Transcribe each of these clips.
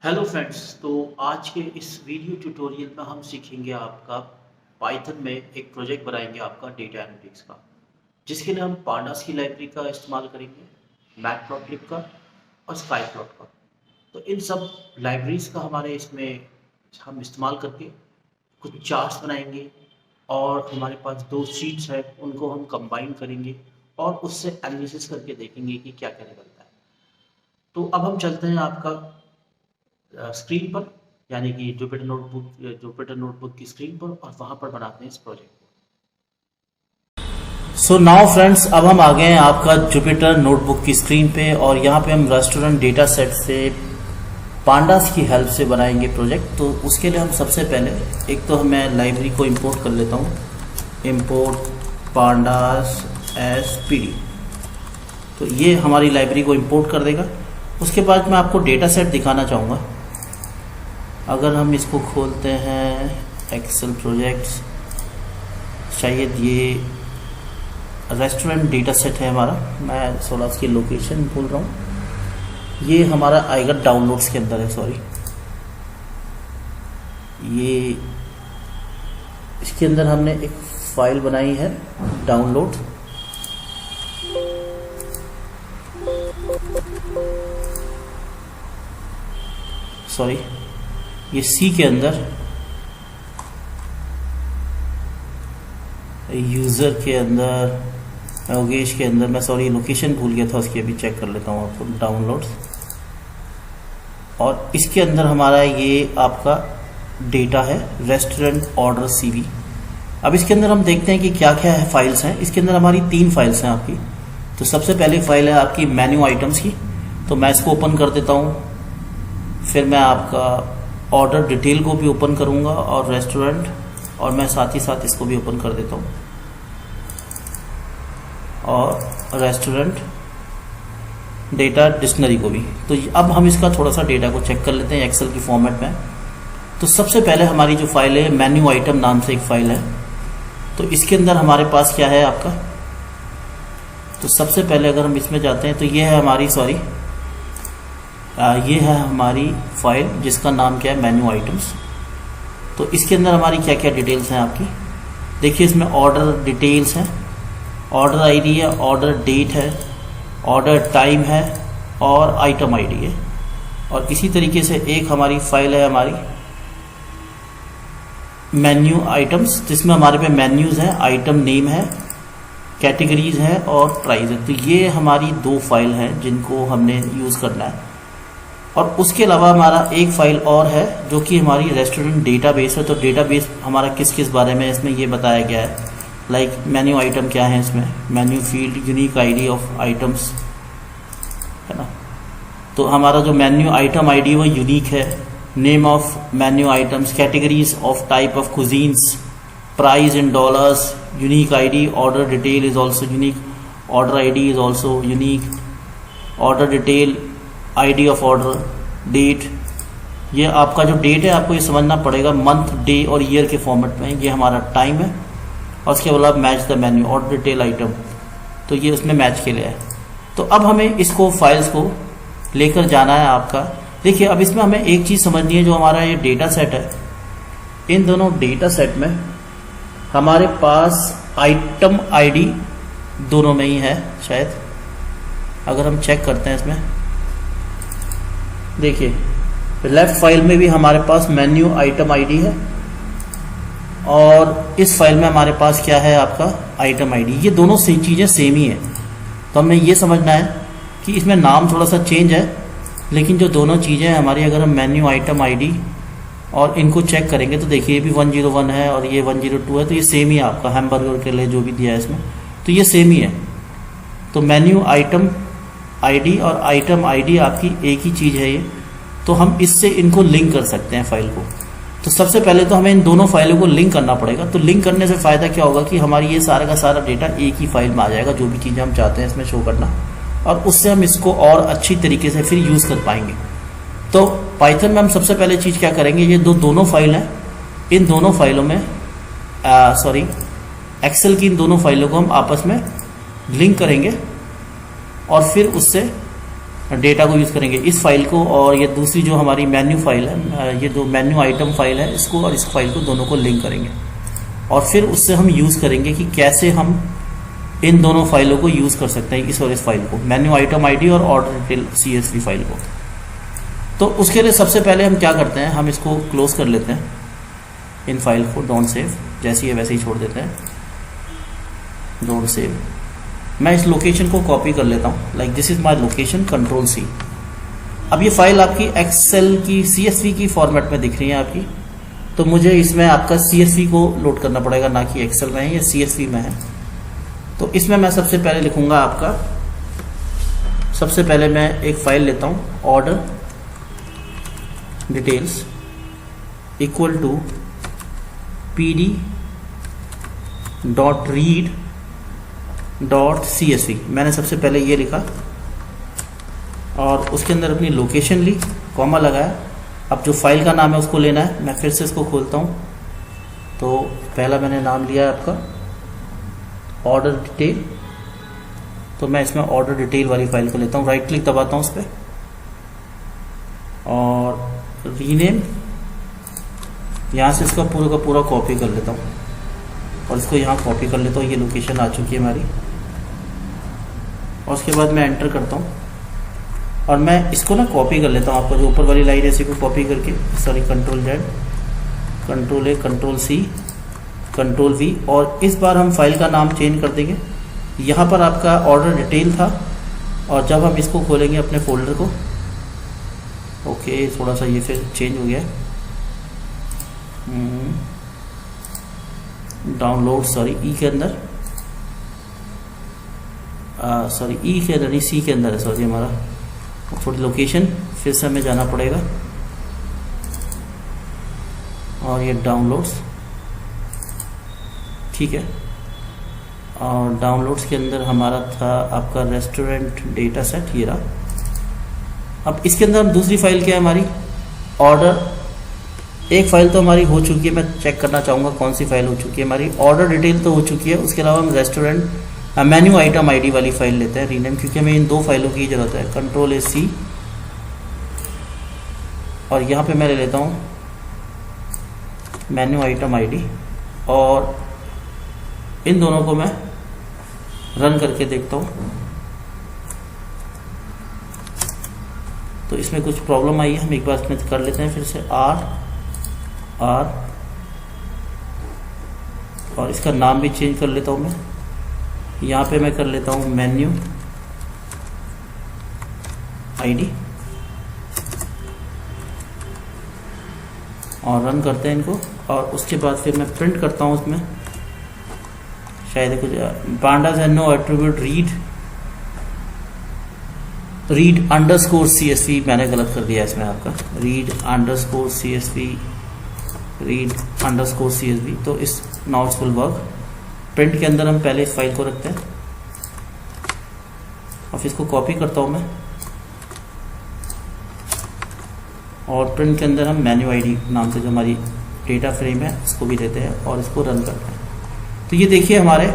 Hello friends. तो आज के इस वीडियो ट्यूटोरियल में हम सीखेंगे आपका पाइथन में एक प्रोजेक्ट बनाएंगे आपका डेटा एनालिटिक्स का, जिसके लिए हम पांडास की लाइब्रेरी का इस्तेमाल करेंगे, मैटप्लॉटलिब का और स्काईप्लॉट का। तो इन सब लाइब्रेरीज का हमारे इसमें हम इस्तेमाल करके कुछ चार्ट्स बनाएंगे और हमारे पास दो शीट्स है, उनको हम कंबाइन करेंगे और उससे एनालिसिस करके देखेंगे कि क्या क्या निकलता है। तो अब हम चलते हैं आपका स्क्रीन पर, यानी कि जुपिटर नोटबुक की स्क्रीन पर, और वहां पर बनाते हैं इस प्रोजेक्ट को। सो नाउ फ्रेंड्स, अब हम आ गए हैं आपका जुपिटर नोटबुक की स्क्रीन पे, और यहाँ पे हम रेस्टोरेंट डेटा सेट से पांडास की हेल्प से बनाएंगे प्रोजेक्ट। तो उसके लिए हम सबसे पहले एक तो मैं लाइब्रेरी को इंपोर्ट कर लेता हूँ, import pandas S P D. तो ये हमारी लाइब्रेरी को इंपोर्ट कर देगा। उसके बाद मैं आपको डेटा सेट दिखाना चाहूँगा। अगर हम इसको खोलते हैं एक्सेल प्रोजेक्ट्स, शायद ये रेस्टोरेंट डेटा सेट है हमारा, मैं थोड़ा इसकी लोकेशन भूल रहा हूँ। ये हमारा आएगा डाउनलोड्स के अंदर है, सॉरी, ये इसके अंदर हमने एक फाइल बनाई है डाउनलोड। सॉरी, ये सी के अंदर, यूज़र के अंदर, योगेश के अंदर, मैं सॉरी लोकेशन भूल गया था उसकी, अभी चेक कर लेता हूँ आपको, डाउनलोड्स। और इसके अंदर हमारा ये आपका डेटा है रेस्टोरेंट ऑर्डर सीवी। अब इसके अंदर हम देखते हैं कि क्या क्या है फाइल्स हैं। इसके अंदर हमारी 3 फाइल्स हैं आपकी। तो सबसे पहले फाइल है आपकी मेन्यू आइटम्स की, तो मैं इसको ओपन कर देता हूँ। फिर मैं आपका ऑर्डर डिटेल को भी ओपन करूंगा और रेस्टोरेंट, और मैं साथ ही साथ इसको भी ओपन कर देता हूं, और रेस्टोरेंट डेटा डिक्शनरी को भी। तो अब हम इसका थोड़ा सा डेटा को चेक कर लेते हैं एक्सेल की फॉर्मेट में। तो सबसे पहले हमारी जो फाइल है मेन्यू आइटम नाम से एक फाइल है। तो इसके अंदर हमारे पास क्या है आपका, तो सबसे पहले अगर हम इसमें जाते हैं तो ये है हमारी, सॉरी, ये है हमारी फाइल जिसका नाम क्या है मेन्यू आइटम्स। तो इसके अंदर हमारी क्या क्या डिटेल्स हैं आपकी, देखिए इसमें ऑर्डर डिटेल्स हैं, ऑर्डर आईडी है, ऑर्डर डेट है, ऑर्डर टाइम है और आइटम आईडी है। और इसी तरीके से एक हमारी फाइल है हमारी मेन्यू आइटम्स, जिसमें हमारे पे मेन्यूज हैं, आइटम नेम है, कैटेगरीज है और प्राइस है। तो ये हमारी 2 फाइल हैं जिनको हमने यूज़ करना है। और उसके अलावा हमारा एक फाइल और है जो कि हमारी रेस्टोरेंट डेटाबेस है। तो डेटाबेस हमारा किस किस बारे में इसमें ये बताया गया है, लाइक मेन्यू आइटम क्या है इसमें, menu field, unique ID of items, है ना। तो हमारा जो मेन्यू आइटम आईडी वो यूनिक है, name of menu items, categories of type of cuisines, price in dollars, unique ID, order detail is also unique, order ID is also unique, order detail, ID of order, date. ये आपका जो date है आपको ये समझना पड़ेगा month, day और year के फॉर्मेट में। ये हमारा टाइम है। और उसके बाद match the menu, order detail, item, तो ये उसमें मैच के लिए है। तो अब हमें इसको फाइल्स को लेकर जाना है आपका। देखिए अब इसमें हमें एक चीज़ समझनी है, जो हमारा ये डेटा सेट है, इन दोनों डेटा सेट में हमारे पास आइटम आईडी दोनों में ही है शायद। अगर हम चेक करते हैं इसमें, देखिए लेफ्ट फाइल में भी हमारे पास मेन्यू आइटम आईडी है और इस फाइल में हमारे पास क्या है आपका आइटम आईडी। ये दोनों से चीज़ें सेम ही है। तो हमें ये समझना है कि इसमें नाम थोड़ा सा चेंज है, लेकिन जो दोनों चीज़ें हैं हमारी, अगर हम मेन्यू आइटम आईडी और इनको चेक करेंगे तो देखिए ये भी 101 है और ये 102 है। तो ये सेम ही है आपका, हैमबर्गर के लिए जो भी दिया है इसमें, तो ये सेम ही है। तो मेन्यू आइटम आईडी और आइटम आईडी आपकी एक ही चीज़ है ये। तो हम इससे इनको लिंक कर सकते हैं फाइल को। तो सबसे पहले तो हमें इन दोनों फाइलों को लिंक करना पड़ेगा। तो लिंक करने से फ़ायदा क्या होगा कि हमारी ये सारा का सारा डेटा एक ही फाइल में आ जाएगा, जो भी चीज़ें हम चाहते हैं इसमें शो करना, और उससे हम इसको और अच्छी तरीके से फिर यूज़ कर पाएंगे। तो पाइथन में हम सबसे पहले चीज़ क्या करेंगे, ये दोनों फाइल हैं, इन दोनों फाइलों में सॉरी एक्सेल की इन दोनों फाइलों को हम आपस में लिंक करेंगे और फिर उससे डेटा को यूज़ करेंगे, इस फाइल को और ये दूसरी जो हमारी मेन्यू फाइल है, ये दो मेन्यू आइटम फाइल है, इसको और इस फाइल को दोनों को लिंक करेंगे और फिर उससे हम यूज़ करेंगे कि कैसे हम इन दोनों फाइलों को यूज़ कर सकते हैं, इस और इस फाइल को, मेन्यू आइटम आईडी और ऑर्डर डिटेल CSV फाइल को। तो उसके लिए सबसे पहले हम क्या करते हैं, हम इसको क्लोज कर लेते हैं, इन फाइल को डोंट सेव, जैसे ही वैसे ही छोड़ देते हैं, डोंट सेव। मैं इस लोकेशन को कॉपी कर लेता हूँ, like this is my location, Ctrl+C। अब ये फाइल आपकी एक्सेल की CSV की फॉर्मेट में दिख रही है आपकी, तो मुझे इसमें आपका CSV को लोड करना पड़ेगा, ना कि एक्सेल में है, ये CSV में है। तो इसमें मैं सबसे पहले लिखूंगा आपका, सबसे पहले मैं एक फाइल लेता हूँ, order details equal to pd.read.csv। मैंने सबसे पहले ये लिखा और उसके अंदर अपनी लोकेशन ली, कॉमा लगाया। अब जो फाइल का नाम है उसको लेना है, मैं फिर से इसको खोलता हूँ। तो पहला मैंने नाम लिया है आपका ऑर्डर डिटेल, तो मैं इसमें ऑर्डर डिटेल वाली फाइल को लेता हूँ, राइट क्लिक दबाता हूँ उस पर और रीनेम, यहाँ से इसका पूरा का पूरा कॉपी कर लेता हूँ और इसको यहाँ कॉपी कर लेता हूँ। ये लोकेशन आ चुकी है हमारी और उसके बाद मैं एंटर करता हूँ और मैं इसको ना कॉपी कर लेता हूँ। आपको जो ऊपर वाली लाइन है इसी को कॉपी करके, sorry Ctrl+Z, Ctrl+A, Ctrl+C, Ctrl+V और इस बार हम फाइल का नाम चेंज कर देंगे। यहाँ पर आपका ऑर्डर डिटेल था और जब हम इसको खोलेंगे अपने फोल्डर को, ओके थोड़ा सा ये फिर चेंज हो गया, डाउनलोड, सॉरी ई के अंदर, सॉरी ई के अंदर नहीं सी के अंदर है, सॉरी हमारा थोड़ी लोकेशन फिर से हमें जाना पड़ेगा और ये डाउनलोड्स, ठीक है। और डाउनलोड्स के अंदर हमारा था आपका रेस्टोरेंट डेटा सेट, ये रहा। अब इसके अंदर दूसरी फाइल क्या है हमारी, ऑर्डर। एक फाइल तो हमारी हो चुकी है, मैं चेक करना चाहूँगा कौन सी फाइल हो चुकी है हमारी। ऑर्डर डिटेल तो हो चुकी है, उसके अलावा हम रेस्टोरेंट मेन्यू आइटम आईडी वाली फाइल लेते हैं, रीनेम, क्योंकि हमें इन दो फाइलों की ज़रूरत है। Ctrl+C और यहाँ पे मैं ले लेता हूँ मेन्यू आइटम आईडी और इन दोनों को मैं रन करके देखता हूँ। तो इसमें कुछ प्रॉब्लम आई है, हम एक बार इसमें कर लेते हैं फिर से R और इसका नाम भी चेंज कर लेता हूँ मैं। यहाँ पे मैं कर लेता हूँ मेन्यू आईडी और रन करते हैं इनको और उसके बाद फिर मैं प्रिंट करता हूँ उसमें, शायद कुछ pandas है, नो एट्रीब्यूट read_CSV मैंने गलत कर दिया इसमें आपका, read_CSV, तो इस now it's will work. Print के अंदर हम पहले इस फाइल को रखते हैं और इसको कॉपी करता हूँ मैं और प्रिंट के अंदर हम मेन्यू आईडी नाम से जो हमारी डेटा फ्रेम है उसको भी देते हैं और इसको रन करते हैं। तो ये देखिए हमारे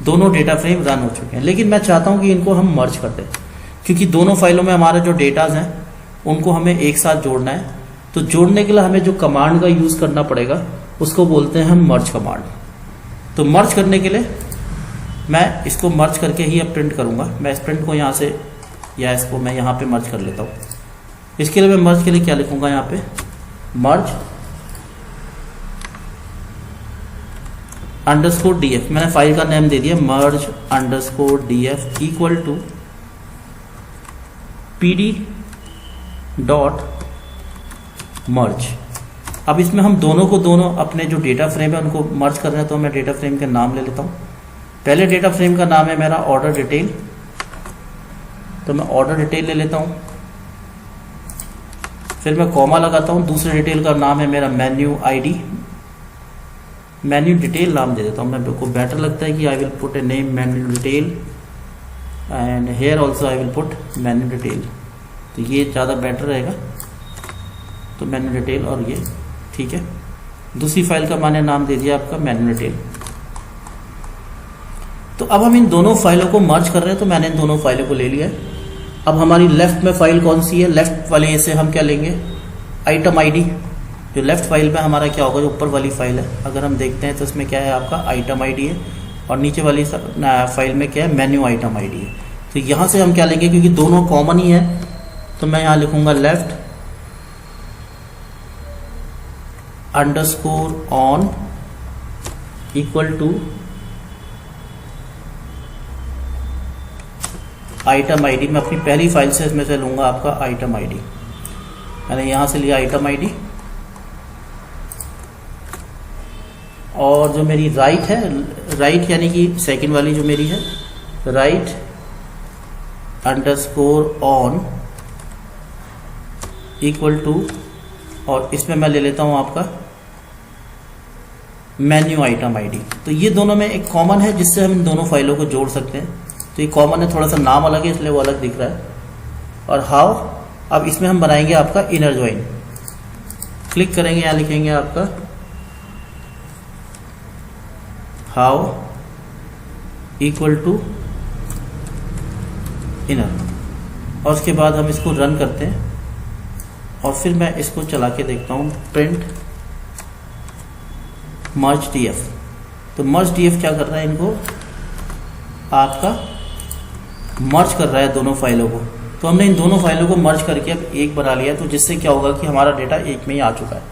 दोनों डेटा फ्रेम रन हो चुके हैं, लेकिन मैं चाहता हूँ कि इनको हम मर्ज कर दें, क्योंकि दोनों फाइलों में हमारे जो डेटाज हैं उनको हमें एक साथ जोड़ना है। तो जोड़ने के लिए हमें जो कमांड का यूज करना पड़ेगा उसको बोलते हैं हम मर्ज कमांड। तो मर्ज करने के लिए मैं इसको मर्ज करके ही अब प्रिंट करूंगा। मैं इस प्रिंट को यहाँ से या इसको मैं यहाँ पे मर्ज कर लेता हूँ। इसके लिए मैं मर्ज के लिए क्या लिखूंगा, यहाँ पे मर्ज _df, मैंने फाइल का नेम दे दिया मर्ज _df इक्वल टू pd.merge। अब इसमें हम दोनों अपने जो डेटा फ्रेम है उनको मर्ज कर रहे हैं, तो मैं डेटा फ्रेम के नाम ले लेता हूँ। पहले डेटा फ्रेम का नाम है मेरा ऑर्डर डिटेल, तो मैं ऑर्डर डिटेल ले लेता हूँ, फिर मैं कॉमा लगाता हूँ। दूसरे डिटेल का नाम है मेरा मेन्यू आईडी, मेन्यू डिटेल नाम दे देता हूँ। मेरे को बेटर लगता है कि I will put a name menu detail and here also I will put menu detail, तो ये ज़्यादा बेटर रहेगा। तो मेन्यू डिटेल और ये ठीक है। दूसरी फाइल का मैंने नाम दे दिया आपका मेन्यू डिटेल। तो अब हम इन दोनों फाइलों को मर्ज कर रहे हैं, तो मैंने इन दोनों फाइलों को ले लिया है अब हमारी लेफ्ट में फाइल कौन सी है, लेफ्ट वाले से हम क्या लेंगे, आइटम आईडी। जो लेफ्ट फाइल में हमारा क्या होगा, जो ऊपर वाली फाइल है अगर हम देखते हैं तो इसमें क्या है आपका आइटम आईडी है, और नीचे वाली फाइल में क्या है, मेन्यू आइटम आईडी है। तो यहाँ से हम क्या लेंगे, क्योंकि दोनों कॉमन ही है, तो मैं यहाँ लिखूंगा left underscore on equal to item ID. मैं अपनी पहली फाइल से इसमें से लूंगा आपका आइटम आईडी। मैंने यहां से लिया आइटम आईडी, और जो मेरी राइट है, राइट यानी कि सेकंड वाली जो मेरी है, right underscore on equal to, और इसमें मैं ले लेता हूं आपका मेन्यू आइटम आईडी। तो ये दोनों में एक कॉमन है जिससे हम इन दोनों फाइलों को जोड़ सकते हैं। तो ये कॉमन है, थोड़ा सा नाम अलग है इसलिए वो अलग दिख रहा है। और हाउ, अब इसमें हम बनाएंगे आपका इनर ज्वाइन। क्लिक करेंगे, यहां लिखेंगे आपका हाउ इक्वल टू इनर, और उसके बाद हम इसको रन करते हैं, और फिर मैं इसको चला के देखता हूं, प्रिंट मर्ज डीएफ। तो मर्ज डीएफ क्या कर रहा है, इनको आपका मर्ज कर रहा है दोनों फाइलों को। तो हमने इन दोनों फाइलों को मर्ज करके अब एक बना लिया, तो जिससे क्या होगा कि हमारा डेटा एक में ही आ चुका है।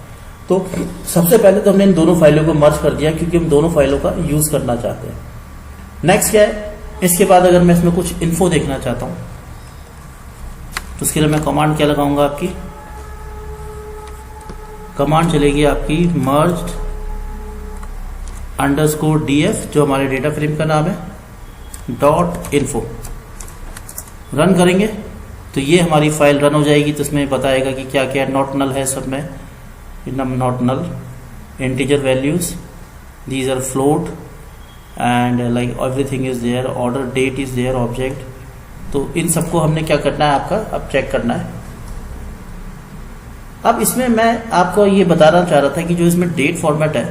तो सबसे पहले तो हमने इन दोनों फाइलों को मर्ज कर दिया, क्योंकि हम दोनों फाइलों का यूज करना चाहते हैं। नेक्स्ट क्या है, इसके बाद अगर मैं इसमें कुछ इन्फो देखना चाहता हूं तो उसके लिए मैं कमांड क्या लगाऊंगा, आपकी कमांड चलेगी आपकी मर्ज अंडरस्कोर डीएफ, जो हमारे डेटा फ्रेम का नाम है, डॉट इन्फो। रन करेंगे तो ये हमारी फाइल रन हो जाएगी। तो इसमें बताएगा कि क्या क्या नॉट नल है, सब में not null, integer values, these are float and like everything is there, order date is there, object. तो इन सबको हमने क्या करना है आपका, अब चेक करना है। अब इसमें मैं आपको ये बताना चाह रहा था कि जो इसमें डेट फॉर्मेट है,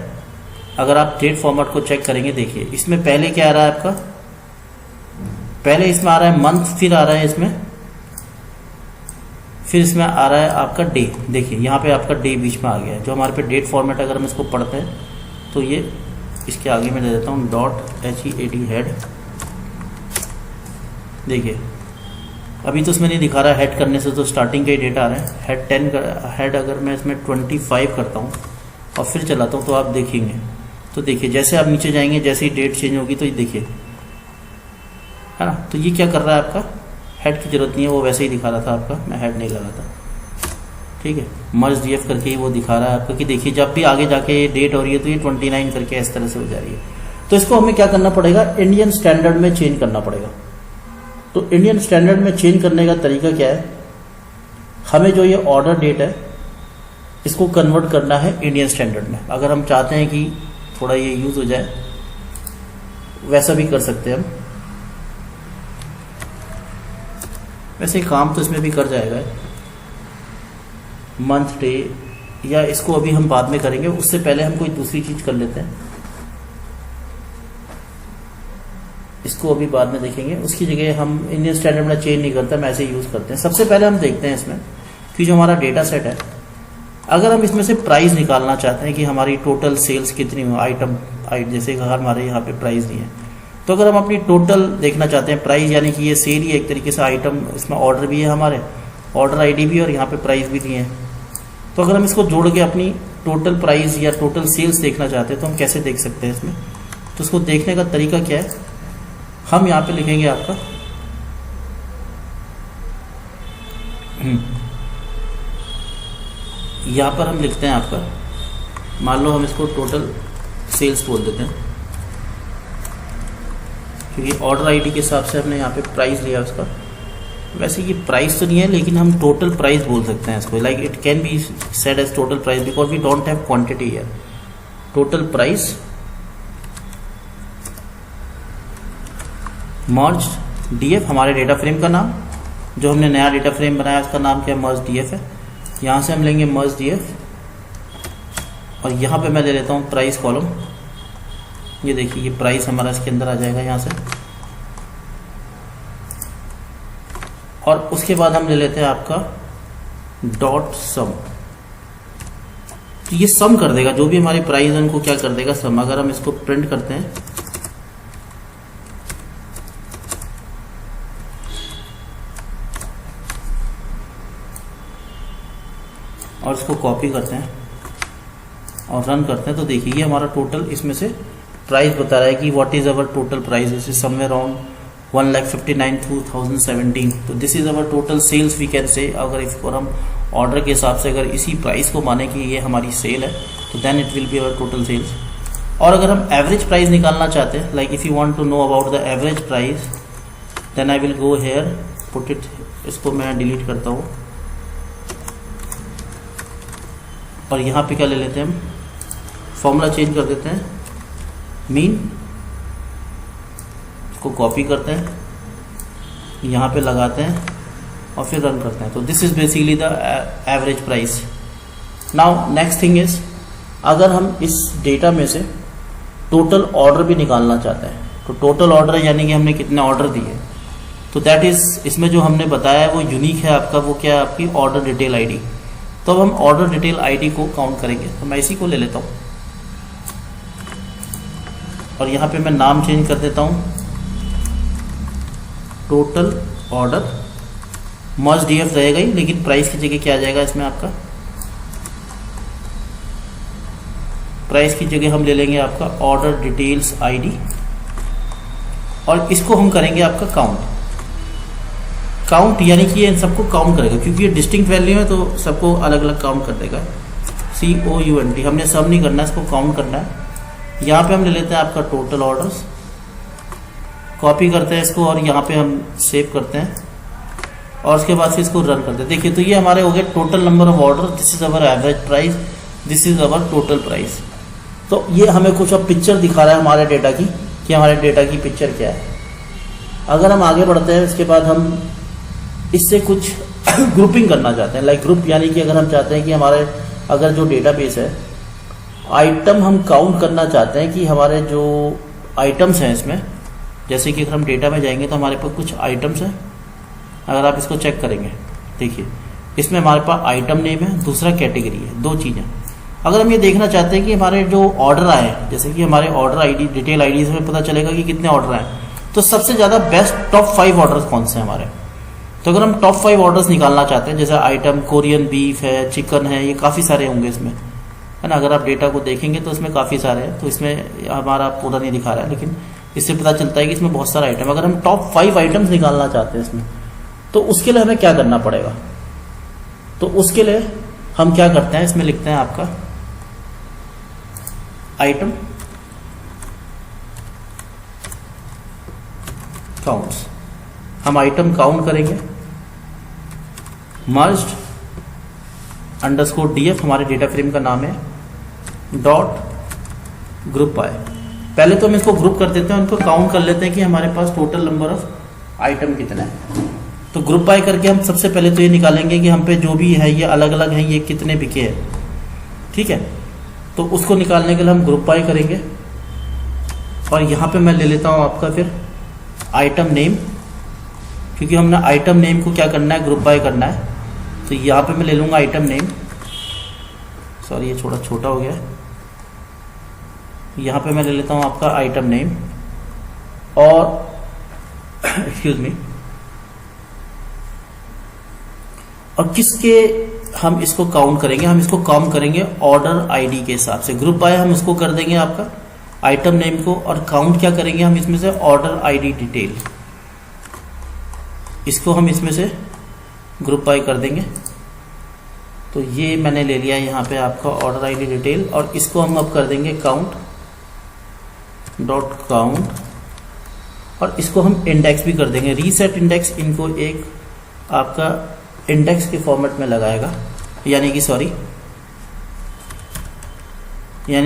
अगर आप डेट फॉर्मेट को चेक करेंगे, देखिए इसमें पहले क्या आ रहा है आपका, पहले इसमें आ रहा है मंथ, फिर आ रहा है इसमें, फिर इसमें आ रहा है आपका डे। देखिए यहाँ पे आपका डे बीच में आ गया है। जो हमारे पे डेट फॉर्मेट, अगर हम इसको पढ़ते हैं तो ये इसके आगे मैं दे देता हूँ डॉट HEAD हेड। देखिए अभी तो इसमें नहीं दिखा रहा है, हेड करने से तो स्टार्टिंग का ही डेटा आ रहा है। हेड 10 हेड अगर मैं इसमें 25 करता हूँ और फिर चलाता हूँ तो आप देखेंगे, तो देखिए जैसे आप नीचे जाएंगे, जैसे ही डेट चेंज होगी तो ये देखिए, है ना। तो ये क्या कर रहा है आपका, हेड की जरूरत नहीं है, वो वैसे ही दिखा रहा था आपका, मैं हेड नहीं लगा था, ठीक है। मर्ज डीएफ करके ही वो दिखा रहा है आपका कि देखिए जब भी आगे जाके ये डेट हो रही है तो ये 29 करके इस तरह से हो जा रही है। तो इसको हमें क्या करना पड़ेगा, इंडियन स्टैंडर्ड में चेंज करना पड़ेगा। तो इंडियन स्टैंडर्ड में चेंज करने का तरीका क्या है, हमें जो ये ऑर्डर डेट है इसको कन्वर्ट करना है इंडियन स्टैंडर्ड में। अगर हम चाहते हैं कि थोड़ा ये यूज हो जाए, वैसा भी कर सकते हैं हम। वैसे काम तो इसमें भी कर जाएगा, मंथ डे, या इसको अभी हम बाद में करेंगे, उससे पहले हम कोई दूसरी चीज कर लेते हैं, इसको अभी बाद में देखेंगे। उसकी जगह हम इंडियन स्टैंडर्ड में चेंज नहीं करते, हम ऐसे यूज करते हैं। सबसे पहले हम देखते हैं इसमें कि जो हमारा डेटा सेट है, अगर हम इसमें से प्राइस निकालना चाहते हैं कि हमारी टोटल सेल्स कितनी हो, आइटम जैसे हमारे यहाँ पे प्राइस नहीं है, तो अगर हम अपनी टोटल देखना चाहते हैं, प्राइस यानी कि ये सेल ही एक तरीके से आइटम, इसमें ऑर्डर भी है हमारे, ऑर्डर आईडी भी, और यहाँ पे प्राइस भी दिए हैं। तो अगर हम इसको जोड़ के अपनी टोटल प्राइस या टोटल सेल्स देखना चाहते हैं तो हम कैसे देख सकते हैं इसमें। तो उसको देखने का तरीका क्या है, हम यहाँ पे लिखेंगे आपका यहाँ पर हम लिखते हैं आपका, मान लो हम इसको टोटल सेल्स बोल देते हैं, क्योंकि ऑर्डर आईडी के हिसाब से हमने यहाँ पे प्राइस लिया उसका। वैसे ये प्राइस तो नहीं है, लेकिन हम टोटल प्राइस बोल सकते हैं इसको, like it can be said as total price because we don't have quantity here. Total price merge DF, हमारे डेटा फ्रेम का नाम, जो हमने नया डेटा फ्रेम बनाया उसका नाम क्या है, मर्ज डीएफ है। यहाँ से हम लेंगे मर्ज डीएफ, और यहाँ पे मैं ले लेता हूँ प्राइस कॉलम। ये देखिए ये प्राइस हमारा इसके अंदर आ जाएगा यहाँ से, और उसके बाद हम ले लेते हैं आपका डॉट सम। तो ये सम कर देगा जो भी हमारी प्राइस है उनको क्या कर देगा, सम। अगर हम इसको प्रिंट करते हैं और इसको कॉपी करते हैं और रन करते हैं तो देखिए ये हमारा टोटल इसमें से प्राइस बता रहा है कि what is our total price, this is somewhere around 1,59,2017। तो this is our total sales we can say. अगर इस पर हम ऑर्डर के हिसाब से अगर इसी प्राइस को माने कि ये हमारी सेल है तो then it will be our total sales. और अगर हम एवरेज प्राइस निकालना चाहते हैं, like if you want to know about the average price, then I will go here put it. इसको मैं डिलीट करता हूँ और यहाँ पे क्या ले लेते हैं हम, फॉर्मूला चेंज कर देते हैं, मीन। इसको कॉपी करते हैं, यहाँ पे लगाते हैं और फिर रन करते हैं। तो this is basically the average price. Now next thing is, अगर हम इस डेटा में से टोटल ऑर्डर भी निकालना चाहते हैं, तो टोटल ऑर्डर यानी कि हमने कितने ऑर्डर दिए, तो दैट इज, इसमें जो हमने बताया है वो यूनिक है आपका, वो क्या है आपकी ऑर्डर डिटेल आईडी। तो अब हम ऑर्डर डिटेल आईडी को काउंट करेंगे। तो मैं इसी को ले लेता हूँ और यहाँ पे मैं नाम चेंज कर देता हूँ, टोटल ऑर्डर। मर्ज डीएफ रहेगा ही, लेकिन प्राइस की जगह क्या आ जाएगा इसमें आपका, प्राइस की जगह हम ले लेंगे आपका ऑर्डर डिटेल्स आईडी और इसको हम करेंगे आपका काउंट। काउंट यानी कि ये इन सबको काउंट करेगा, क्योंकि ये डिस्टिंक्ट वैल्यू है तो सबको अलग अलग काउंट कर देगा। COUNT, हमने सब नहीं करना है, इसको काउंट करना है। यहाँ पे हम ले लेते हैं आपका टोटल ऑर्डर्स, कॉपी करते हैं इसको और यहाँ पे हम सेव करते हैं और उसके बाद से इसको रन करते हैं। देखिए तो ये हमारे हो गए total number of order, this is our average price, this is our total price. तो ये हमें कुछ अब पिक्चर दिखा रहा है हमारे डेटा की, कि हमारे डेटा की पिक्चर क्या है। अगर हम आगे बढ़ते हैं, इसके बाद हम इससे कुछ ग्रुपिंग करना चाहते हैं, लाइक ग्रुप, यानी कि अगर हम चाहते हैं कि हमारे अगर जो डेटाबेस है आइटम हम काउंट करना चाहते हैं कि हमारे जो आइटम्स हैं इसमें, जैसे कि अगर हम डेटा में जाएंगे तो हमारे पास कुछ आइटम्स हैं। अगर आप इसको चेक करेंगे, देखिए इसमें हमारे पास आइटम नेम है, दूसरा कैटेगरी है, दो चीज़ें। अगर हम ये देखना चाहते हैं कि हमारे जो ऑर्डर आए हैं, जैसे कि हमारे ऑर्डर आईडी डिटेल आईडी से हमें पता चलेगा कि कितने ऑर्डर आए, तो सबसे ज़्यादा बेस्ट टॉप 5 ऑर्डर्स कौन से हैं हमारे। तो अगर हम टॉप 5 ऑर्डर्स निकालना चाहते हैं, जैसे आइटम कोरियन बीफ है, चिकन है, ये काफ़ी सारे होंगे इसमें, है ना। अगर आप डेटा को देखेंगे तो इसमें काफ़ी सारे हैं, तो इसमें हमारा पूरा नहीं दिखा रहा है, लेकिन इससे पता चलता है कि इसमें बहुत सारे आइटम। अगर हम टॉप 5 आइटम्स निकालना चाहते हैं इसमें, तो उसके लिए हमें क्या करना पड़ेगा। तो उसके लिए हम क्या करते हैं, इसमें लिखते हैं आपका आइटम काउंट्स। हम आइटम काउंट करेंगे, मर्ज्ड अंडरस्कोर DF हमारे डेटा फ्रेम का नाम है, डॉट ग्रुप बाय। पहले तो हम इसको ग्रुप कर देते हैं, उनको काउंट कर लेते हैं कि हमारे पास टोटल नंबर ऑफ आइटम कितना है। तो ग्रुप बाय करके हम सबसे पहले तो ये निकालेंगे कि हम पे जो भी है ये अलग अलग हैं, ये कितने बिके हैं, ठीक है। तो उसको निकालने के लिए हम ग्रुप बाय करेंगे और यहाँ पे मैं ले लेता हूँ आपका फिर आइटम नेम, क्योंकि हमने आइटम नेम को क्या करना है, ग्रुप बाय करना है। तो यहाँ पे मैं ले लूँगा आइटम नेम, सॉरी ये थोड़ा छोटा हो गया है। यहाँ पे मैं ले लेता हूँ आपका आइटम नेम और एक्सक्यूज मी, और किसके हम इसको काउंट करेंगे, हम इसको काउंट करेंगे ऑर्डर आईडी के हिसाब से। ग्रुप बाय हम उसको कर देंगे आपका आइटम नेम को, और काउंट क्या करेंगे हम इसमें से, ऑर्डर आईडी डिटेल। इसको हम इसमें से ग्रुप बाय कर देंगे। तो ये मैंने ले लिया यहाँ पे आपका ऑर्डर आईडी डिटेल, और इसको हम अब कर देंगे काउंट डॉट काउंट, और इसको हम इंडेक्स भी कर देंगे, रीसेट इंडेक्स। इनको एक आपका इंडेक्स के फॉर्मेट में लगाएगा, यानी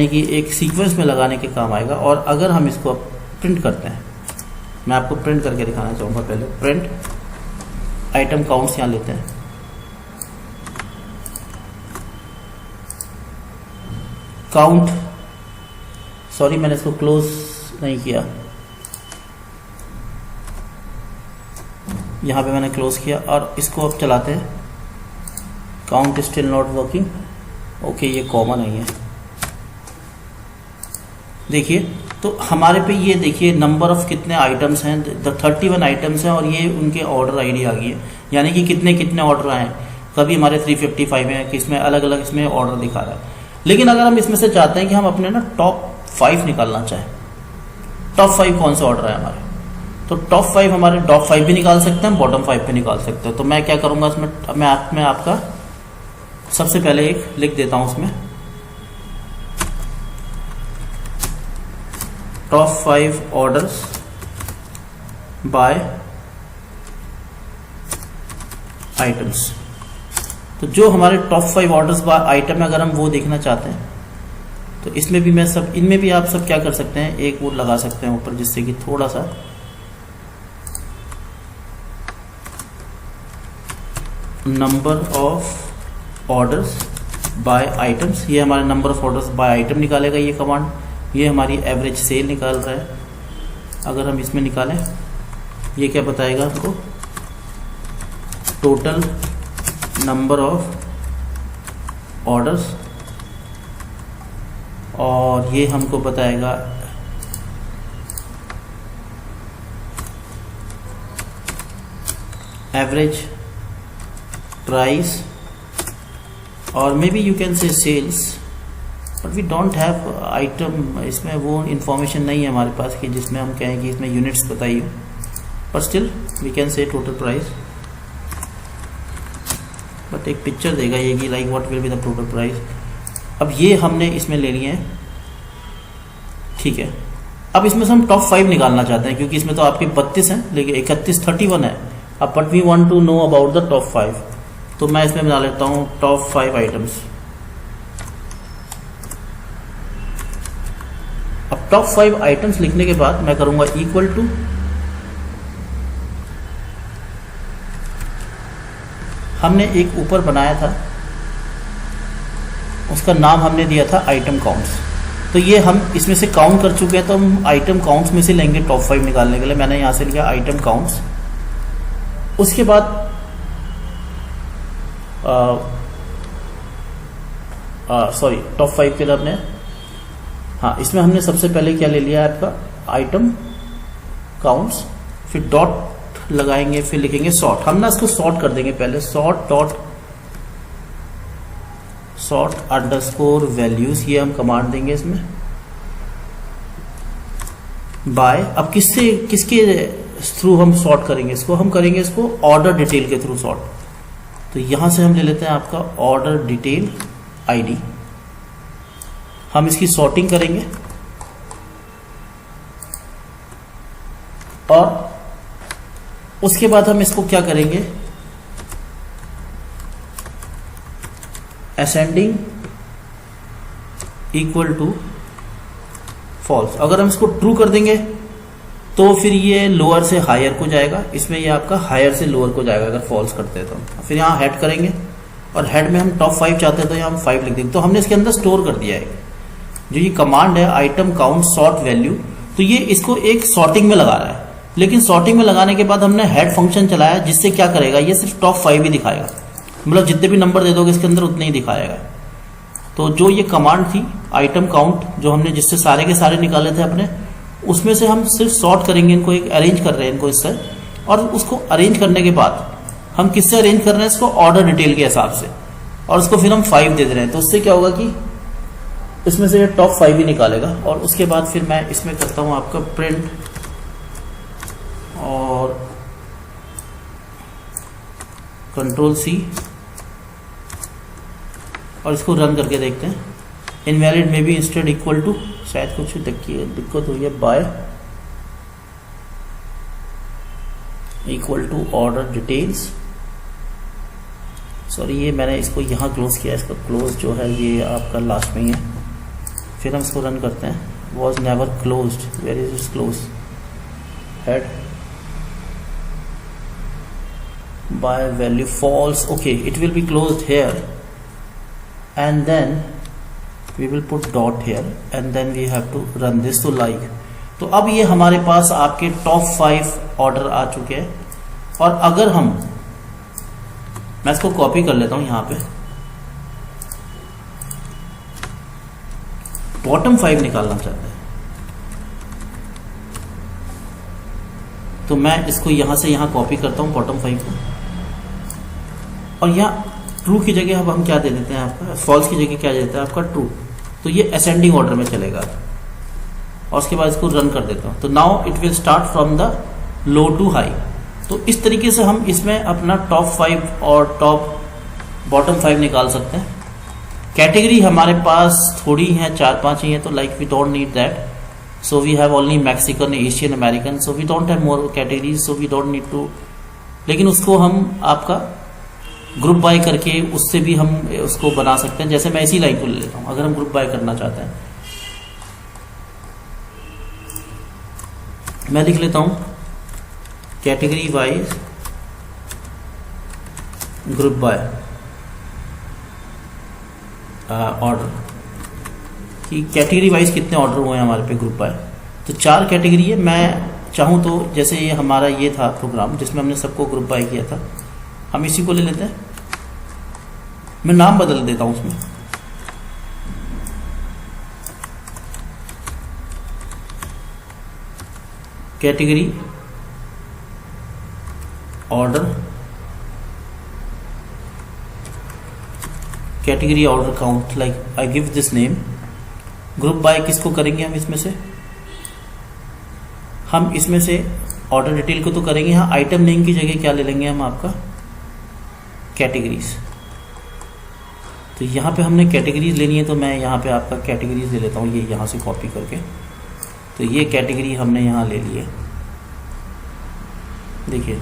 कि एक सीक्वेंस में लगाने के काम आएगा। और अगर हम इसको प्रिंट करते हैं, मैं आपको प्रिंट करके दिखाना चाहूँगा। पहले प्रिंट आइटम काउंट्स यहाँ लेते हैं, काउंट, सॉरी मैंने इसको क्लोज नहीं किया, यहाँ पे मैंने क्लोज किया और इसको अब चलाते हैं। Count still not working, okay ये कॉमन नहीं है। देखिए तो हमारे पे ये देखिए नंबर ऑफ कितने आइटम्स हैं, 31 आइटम्स हैं और ये उनके ऑर्डर आईडी आ गई है, यानी कि कितने कितने ऑर्डर आए हैं। कभी हमारे 355 है कि इसमें अलग अलग इसमें ऑर्डर दिखा रहा है। लेकिन अगर हम इसमें से चाहते हैं कि हम अपने ना टॉप 5 निकालना चाहें, टॉप 5 कौन से ऑर्डर है हमारे, तो टॉप 5 हमारे टॉप 5 भी निकाल सकते हैं, बॉटम 5 भी निकाल सकते हैं। तो मैं क्या करूंगा इसमें, मैं आपका सबसे पहले एक लिख देता हूं उसमें टॉप 5 ऑर्डर्स बाय आइटम्स। तो जो हमारे टॉप 5 ऑर्डर्स बाय आइटम है, अगर हम वो देखना चाहते हैं तो इसमें भी मैं सब, इनमें भी आप सब क्या कर सकते हैं, एक वो लगा सकते हैं ऊपर, जिससे कि थोड़ा सा number of orders by items, ये हमारे number of orders by item निकालेगा ये कमांड। ये हमारी एवरेज सेल निकाल रहा है। अगर हम इसमें निकालें, ये क्या बताएगा हमको, टोटल नंबर ऑफ ऑर्डर्स, और ये हमको बताएगा एवरेज प्राइस, और maybe you can say sales, but we don't have item, इसमें वो इंफॉर्मेशन नहीं है हमारे पास कि जिसमें हम कहें कि इसमें यूनिट्स बताइए, but still we can say total price. But एक पिक्चर देगा ये कि like what will be the total price. अब ये हमने इसमें ले लिए हैं, ठीक है। अब इसमें से हम टॉप 5 निकालना चाहते हैं, क्योंकि इसमें तो आपके 32 हैं लेकिन 31 है। अब but we want to know about the top 5, तो मैं इसमें बना लेता हूं टॉप 5 आइटम्स। अब टॉप 5 आइटम्स लिखने के बाद मैं करूंगा इक्वल टू, हमने एक ऊपर बनाया था, उसका नाम हमने दिया था आइटम काउंट्स। तो ये हम इसमें से काउंट कर चुके हैं, तो हम आइटम काउंट्स में से लेंगे टॉप 5 निकालने के लिए। मैंने यहां से लिया आइटम काउंट्स। उसके बाद सॉरी टॉप 5 के लिए हमने, हाँ इसमें हमने सबसे पहले क्या ले लिया आपका आइटम काउंट्स, फिर डॉट लगाएंगे, फिर लिखेंगे सॉर्ट। हम ना इसको सॉर्ट कर देंगे पहले, सॉर्ट अंडरस्कोर वैल्यूज, ये हम कमांड देंगे इसमें बाय। अब किसके थ्रू हम सॉर्ट करेंगे इसको, हम करेंगे इसको ऑर्डर डिटेल के थ्रू सॉर्ट। तो यहां से हम ले लेते हैं आपका ऑर्डर डिटेल आईडी, हम इसकी सॉर्टिंग करेंगे और उसके बाद हम इसको क्या करेंगे, असेंडिंग इक्वल टू फॉल्स। अगर हम इसको ट्रू कर देंगे तो फिर ये लोअर से हायर को जाएगा, इसमें ये आपका हायर से लोअर को जाएगा अगर फॉल्स करते हैं तो। फिर यहाँ हेड करेंगे और हेड में हम टॉप 5 चाहते हैं तो यहाँ हम 5 लिख देंगे। तो हमने इसके अंदर स्टोर कर दिया है जो ये कमांड है आइटम काउंट सॉर्ट वैल्यू, तो ये इसको एक सॉर्टिंग में लगा रहा है। लेकिन सॉर्टिंग में लगाने के बाद हमने हेड फंक्शन चलाया, जिससे क्या करेगा, ये सिर्फ टॉप 5 ही दिखाएगा, मतलब जितने भी नंबर दे दोगे इसके अंदर उतने ही दिखाएगा। तो जो ये कमांड थी आइटम काउंट, जो हमने जिससे सारे के सारे निकाले थे अपने, उसमें से हम सिर्फ सॉर्ट करेंगे, इनको एक अरेंज कर रहे हैं इनको इससे, और उसको अरेंज करने के बाद हम किससे अरेंज कर रहे हैं इसको, ऑर्डर डिटेल के हिसाब से, और उसको फिर हम 5 दे दे रहे हैं। तो उससे क्या होगा कि इसमें से ये टॉप 5 ही निकालेगा। और उसके बाद फिर मैं इसमें करता हूं आपका प्रिंट और कंट्रोल C और इसको रन करके देखते हैं। इनवैलिड में भी इंस्टेड इक्वल टू, शायद कुछ दिक्कत हुई है, by equal to order details. Sorry ये मैंने इसको यहाँ क्लोज किया, इसका क्लोज जो है ये आपका लास्ट में ही है। फिर हम इसको रन करते हैं, was never closed, where is its close, head by value false, okay it will be closed here and then we will put dot here and then we have to run this to like। तो अब ये हमारे पास आपके top 5 order आ चुके हैं। और अगर मैं इसको कॉपी कर लेता हूं यहां पे, बॉटम 5 निकालना चाहते हैं तो मैं इसको यहां से यहां कॉपी करता हूं बॉटम 5 को, और यहां ट्रू की जगह अब हम क्या दे देते हैं आपका, फॉल्स की जगह क्या दे देते हैं आपका ट्रू। तो ये असेंडिंग ऑर्डर में चलेगा और उसके बाद इसको रन कर देता हूं। तो now it will start from the low to high. तो इस तरीके से हम इसमें अपना टॉप 5 और बॉटम 5 निकाल सकते हैं। कैटेगरी हमारे पास थोड़ी है, 4-5 ही है, तो like we don't need that, so we have only Mexican, Asian, American, so we don't have more categories, so we don't need to. लेकिन उसको हम आपका ग्रुप बाय करके उससे भी हम उसको बना सकते हैं। जैसे मैं इसी लाइन को ले लेता हूं, अगर हम ग्रुप बाय करना चाहते हैं, मैं लिख लेता हूं category wise group by order, कि कैटेगरी वाइज कितने ऑर्डर हुए हैं हमारे पे ग्रुप बाय। तो 4 कैटेगरी है। मैं चाहूं तो जैसे ये हमारा ये था प्रोग्राम जिसमें हमने सबको ग्रुप बाय किया था, हम इसी को ले लेते हैं। मैं नाम बदल देता हूं उसमें, category order, category order count, like I give this name. Group by किसको करेंगे हम इसमें से, ऑर्डर डिटेल को तो करेंगे। यहाँ आइटम नेम की जगह क्या ले लेंगे हम आपका, कैटेगरीज। तो यहाँ पे हमने कैटेगरीज लेनी है, तो मैं यहाँ पे आपका कैटेगरीज ले लेता हूँ, ये यहाँ से कॉपी करके। तो ये कैटेगरी हमने यहाँ ले ली है, देखिए।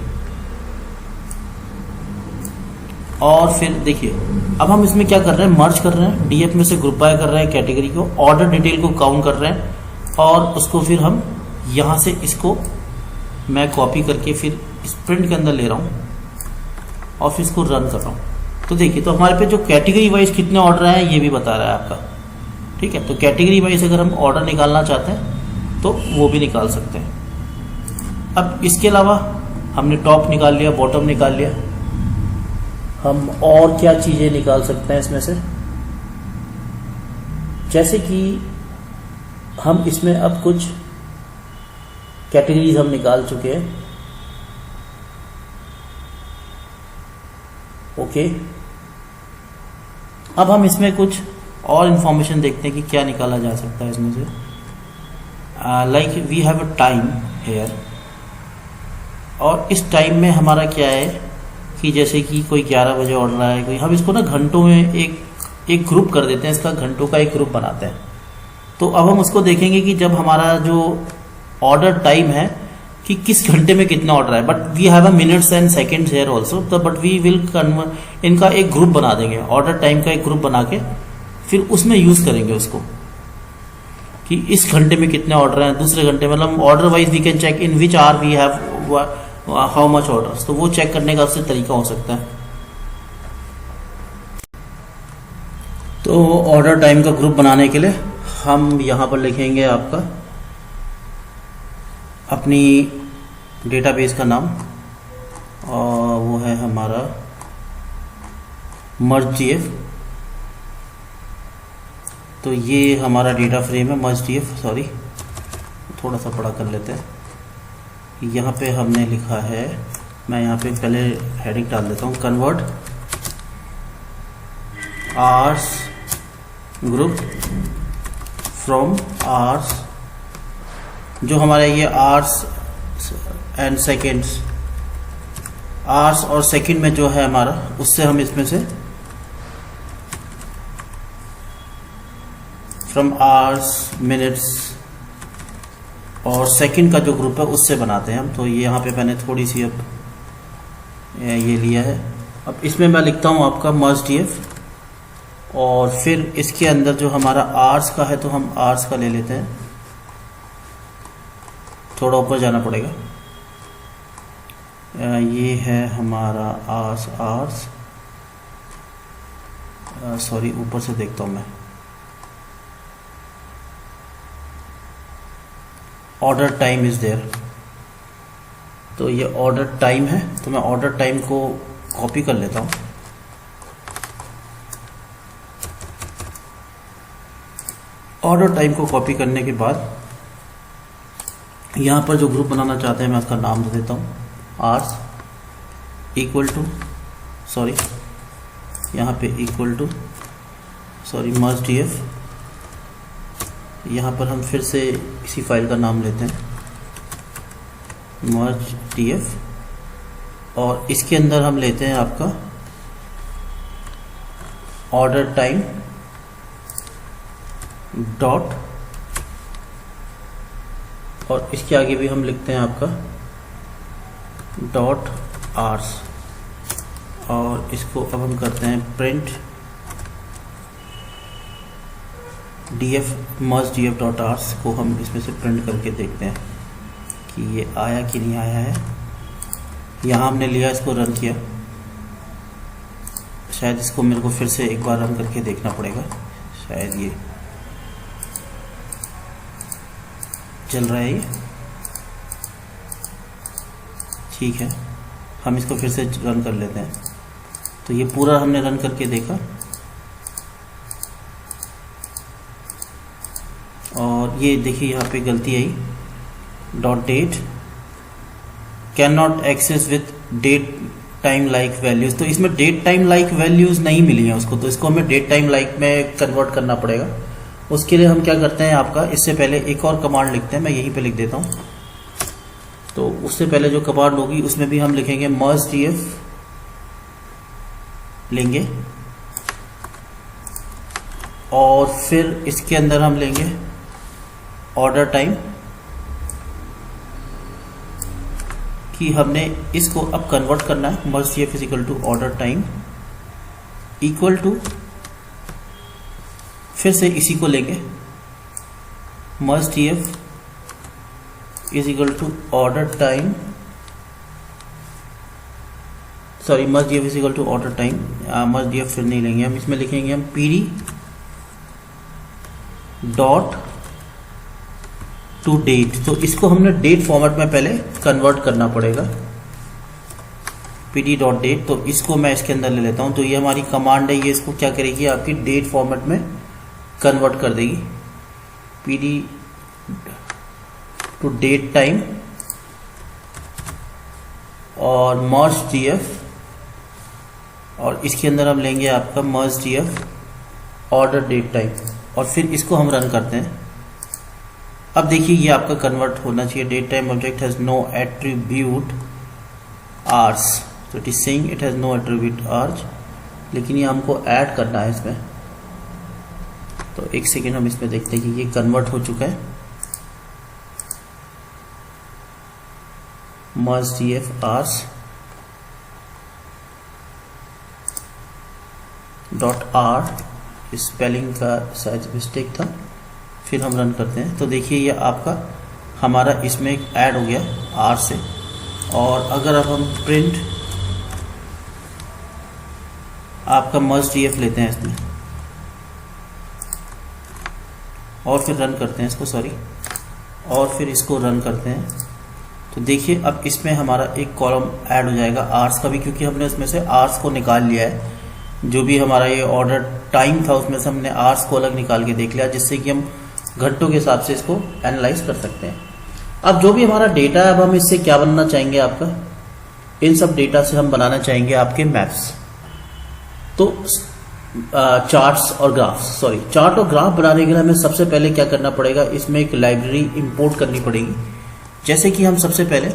और फिर देखिए अब हम इसमें क्या कर रहे हैं, मर्ज कर रहे हैं, डीएफ में से ग्रुप बाय कर रहे हैं कैटेगरी को, ऑर्डर डिटेल को काउंट कर रहे हैं, और उसको फिर हम यहाँ से इसको मैं कॉपी करके फिर स्प्रिंट के अंदर ले रहा हूँ और फिर इसको रन कर रहा हूँ। तो देखिए, तो हमारे पे जो कैटेगरी वाइज कितने ऑर्डर हैं ये भी बता रहा है आपका, ठीक है। तो कैटेगरी वाइज अगर हम ऑर्डर निकालना चाहते हैं तो वो भी निकाल सकते हैं। अब इसके अलावा हमने टॉप निकाल लिया, बॉटम निकाल लिया, हम और क्या चीजें निकाल सकते हैं इसमें से, जैसे कि हम इसमें अब कुछ कैटेगरीज हम निकाल चुके हैं, ओके। अब हम इसमें कुछ और इंफॉर्मेशन देखते हैं कि क्या निकाला जा सकता है इसमें से। Like we have a time here, और इस टाइम में हमारा क्या है कि जैसे कि कोई 11 बजे ऑर्डर आया है, कोई, हम इसको ना घंटों में एक ग्रुप कर देते हैं, इसका घंटों का एक ग्रुप बनाते हैं। तो अब हम उसको देखेंगे कि जब हमारा जो ऑर्डर टाइम है कि किस घंटे में कितना ऑर्डर है, but we have a minutes and seconds here also, but we will convert, इनका एक ग्रुप बना देंगे, ऑर्डर टाइम का एक ग्रुप बना के फिर उसमें यूज करेंगे उसको कि इस घंटे में कितने ऑर्डर हैं, दूसरे घंटे, मतलब order wise we can check in which hour we have how much orders. तो वो चेक करने का उससे तरीका हो सकता है। तो ऑर्डर टाइम का ग्रुप बनाने के लिए हम यहां पर लिखेंगे आपका अपनी डेटाबेस का नाम, और वो है हमारा merge.df। तो ये हमारा डेटा फ्रेम है merge.df, सॉरी थोड़ा सा बड़ा कर लेते हैं। यहाँ पे हमने लिखा है, मैं यहाँ पे पहले हेडिंग डाल देता हूँ, convert hours group from hours, जो हमारे ये आवर्स एंड सेकेंड्स, आवर्स और सेकंड में जो है हमारा, उससे हम इसमें से फ्रॉम आवर्स, मिनट्स और सेकंड का जो ग्रुप है उससे बनाते हैं हम। तो ये यहाँ पे मैंने थोड़ी सी अब ये लिया है। अब इसमें मैं लिखता हूँ आपका merge.df, और फिर इसके अंदर जो हमारा आवर्स का है तो हम आवर्स का ले लेते हैं, थोड़ा ऊपर जाना पड़ेगा। ये है हमारा आवर्स, सॉरी ऊपर से देखता हूँ मैं, ऑर्डर टाइम इज देयर, तो ये ऑर्डर टाइम है, तो मैं ऑर्डर टाइम को कॉपी कर लेता हूँ। ऑर्डर टाइम को कॉपी करने के बाद यहाँ पर जो ग्रुप बनाना चाहते हैं मैं उसका नाम दे देता हूँ आर्स इक्वल टू यहाँ पे इक्वल टू मर्ज df। यहाँ पर हम फिर से इसी फाइल का नाम लेते हैं मर्ज df, और इसके अंदर हम लेते हैं आपका ऑर्डर टाइम डॉट, और इसके आगे भी हम लिखते हैं आपका डॉट आर्स, और इसको अब हम करते हैं प्रिंट df मर्ज df डॉट आर्स को हम इसमें से प्रिंट करके देखते हैं कि ये आया कि नहीं आया है। यहाँ हमने लिया, इसको रन किया, शायद इसको मेरे को फिर से एक बार रन करके देखना पड़ेगा, शायद ये चल रहा है, ये ठीक है। हम इसको फिर से रन कर लेते हैं। तो ये पूरा हमने रन करके देखा, और ये देखिए यहाँ पे गलती आई, dot date can not access with date time like values. तो इसमें डेट टाइम लाइक वैल्यूज नहीं मिली है उसको, तो इसको हमें डेट टाइम लाइक में कन्वर्ट करना पड़ेगा। उसके लिए हम क्या करते हैं, आपका इससे पहले एक और कमांड लिखते हैं, मैं यहीं पे लिख देता हूँ। तो उससे पहले जो कमांड होगी उसमें भी हम लिखेंगे मर्ज df लेंगे, और फिर इसके अंदर हम लेंगे ऑर्डर टाइम, कि हमने इसको अब कन्वर्ट करना है। Merge df is equal to order time equal to, फिर से इसी को लेंगे merge df is equal to order time, merge df is equal to order time, merge df फिर नहीं लेंगे हम, इसमें लिखेंगे हम pd डॉट टू डेट। तो इसको हमने डेट फॉर्मेट में पहले कन्वर्ट करना पड़ेगा, pd डॉट डेट। तो इसको मैं इसके अंदर ले लेता हूं। तो ये हमारी कमांड है, ये इसको क्या करेगी, आपकी डेट फॉर्मेट में कन्वर्ट कर देगी, pd टू डेट टाइम और मर्ज df, और इसके अंदर हम लेंगे आपका मर्ज df ऑर्डर डेट टाइम, और फिर इसको हम रन करते हैं। अब देखिए ये आपका कन्वर्ट होना चाहिए, date time object has no attribute hours, तो it is saying it has no attribute hours, लेकिन ये हमको ऐड करना है इसमें। तो एक सेकेंड हम इसमें देखते हैं कि ये कन्वर्ट हो चुका है। Merge df hours dot are, spelling का शायद मिस्टेक था, फिर हम रन करते हैं। तो देखिए ये आपका हमारा इसमें ऐड हो गया आर से। और अगर अब हम प्रिंट आपका मर्ज df लेते हैं इसमें और फिर रन करते हैं इसको, और फिर इसको रन करते हैं, तो देखिए अब इसमें हमारा एक कॉलम ऐड हो जाएगा आर्स का भी, क्योंकि हमने उसमें से आर्स को निकाल लिया है। जो भी हमारा ये ऑर्डर टाइम था उसमें से हमने आर्स को अलग निकाल के देख लिया, जिससे कि हम घंटों के हिसाब से इसको एनालाइज कर सकते हैं। अब जो भी हमारा डेटा है, अब हम इससे क्या बनना चाहेंगे, आपका इन सब डेटा से हम बनाना चाहेंगे आपके मैप्स। तो चार्ट्स और ग्राफ्स, चार्ट और ग्राफ बनाने के लिए हमें सबसे पहले क्या करना पड़ेगा, इसमें एक लाइब्रेरी इंपोर्ट करनी पड़ेगी। जैसे कि हम सबसे पहले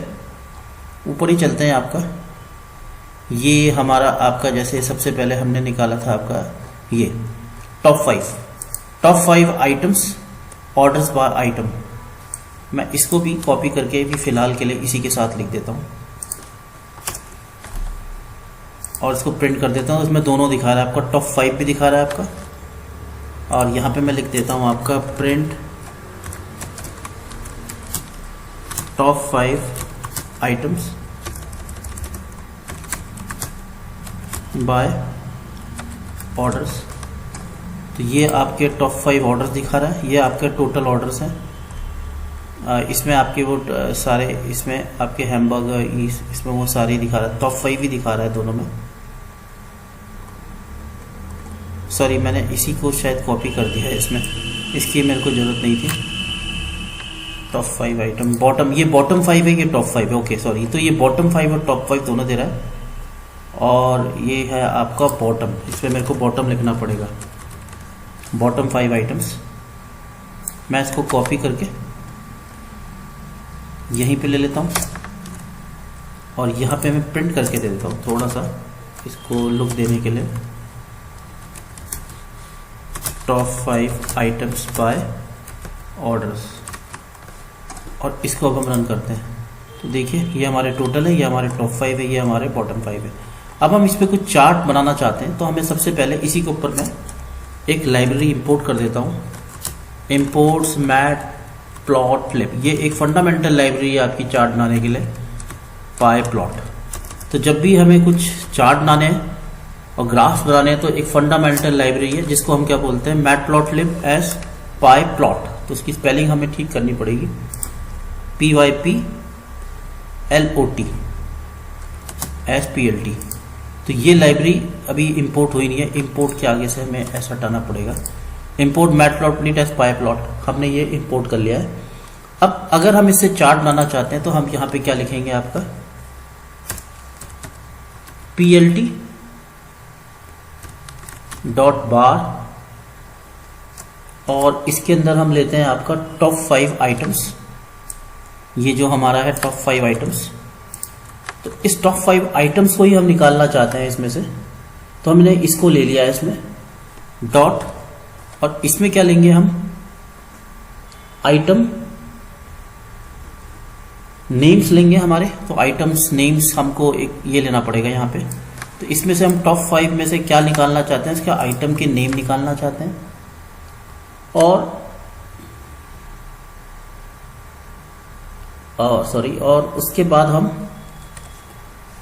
ऊपर ही चलते हैं, आपका ये हमारा आपका जैसे सबसे पहले हमने निकाला था आपका ये top 5 items orders by item. मैं इसको भी कॉपी करके भी फिलहाल के लिए इसी के साथ लिख देता हूँ और इसको प्रिंट कर देता हूँ। इसमें दोनों दिखा रहा है, आपका टॉप 5 भी दिखा रहा है आपका, और यहाँ पे मैं लिख देता हूँ आपका print top 5 items by orders. तो ये आपके टॉप 5 ऑर्डर्स दिखा रहा है, ये आपके टोटल ऑर्डर्स हैं। इसमें आपके वो सारे, इसमें आपके हैमबर्गर, इसमें वो सारे दिखा रहा है, टॉप 5 भी दिखा रहा है दोनों में। सॉरी, मैंने इसी को शायद कॉपी कर दिया है इसमें, इसकी मेरे को ज़रूरत नहीं थी। टॉप 5 आइटम, बॉटम, ये बॉटम 5 है, ये टॉप 5 है, ओके सॉरी। तो ये बॉटम 5 और टॉप 5 दोनों दे रहा है, और ये है आपका बॉटम, इसमें मेरे को बॉटम लिखना पड़ेगा, बॉटम 5 आइटम्स। मैं इसको कॉपी करके यहीं पे ले लेता हूँ, और यहाँ पे मैं प्रिंट करके दे देता हूँ थोड़ा सा इसको लुक देने के लिए। टॉप 5 आइटम्स बाय ऑर्डर्स, और इसको अब हम रन करते हैं। तो देखिए ये हमारे टोटल है, ये हमारे टॉप 5 है, ये हमारे बॉटम 5 है। अब हम इस पर कुछ चार्ट बनाना चाहते हैं, तो हमें सबसे पहले इसी के ऊपर मैं एक लाइब्रेरी इंपोर्ट कर देता हूँ। इंपोर्ट्स मैट प्लॉट फ्लिप, ये एक फंडामेंटल लाइब्रेरी है आपकी चार्ट बनाने के लिए, पाई प्लॉट। तो जब भी हमें कुछ चार्ट बनाने हैं और ग्राफ्स बनाने हैं, तो एक फंडामेंटल लाइब्रेरी है जिसको हम क्या बोलते हैं, मैट प्लॉट फ्लिप एज पाई प्लॉट। तो उसकी स्पेलिंग हमें ठीक करनी पड़ेगी, PYPLOT एस PLT। तो ये लाइब्रेरी अभी इंपोर्ट हुई नहीं है, इंपोर्ट के आगे से हमें ऐसा हटाना पड़ेगा, इंपोर्ट मैटप्लॉटलिट एज पाई प्लॉट, हमने ये इंपोर्ट कर लिया है। अब अगर हम इससे चार्ट बनाना चाहते हैं, तो हम यहाँ पे क्या लिखेंगे, आपका PLT डॉट बार, और इसके अंदर हम लेते हैं आपका टॉप 5 आइटम्स, ये जो हमारा है टॉप 5 आइटम्स। तो इस टॉप 5 आइटम्स को ही हम निकालना चाहते हैं इसमें से, तो हमने इसको ले लिया है इसमें डॉट, और इसमें क्या लेंगे हम, आइटम नेम्स लेंगे हमारे। तो आइटम्स नेम्स हमको एक ये लेना पड़ेगा यहाँ पे। तो इसमें से हम टॉप 5 में से क्या निकालना चाहते हैं, इसका आइटम के नेम निकालना चाहते हैं, और उसके बाद हम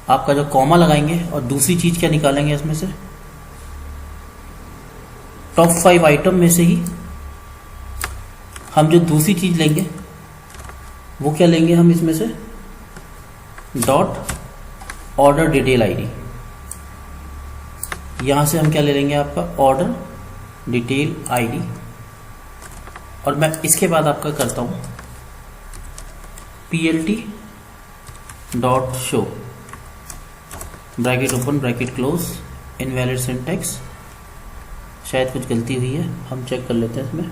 आपका जो कॉमा लगाएंगे, और दूसरी चीज क्या निकालेंगे इसमें से, टॉप 5 आइटम में से ही हम जो दूसरी चीज लेंगे वो क्या लेंगे, हम इसमें से डॉट ऑर्डर डिटेल आईडी। यहां से हम क्या ले लेंगे, आपका ऑर्डर डिटेल आईडी, और मैं इसके बाद आपका करता हूं PLT dot show, bracket open bracket close, invalid syntax, शायद कुछ गलती हुई है, हम चेक कर लेते हैं इसमें।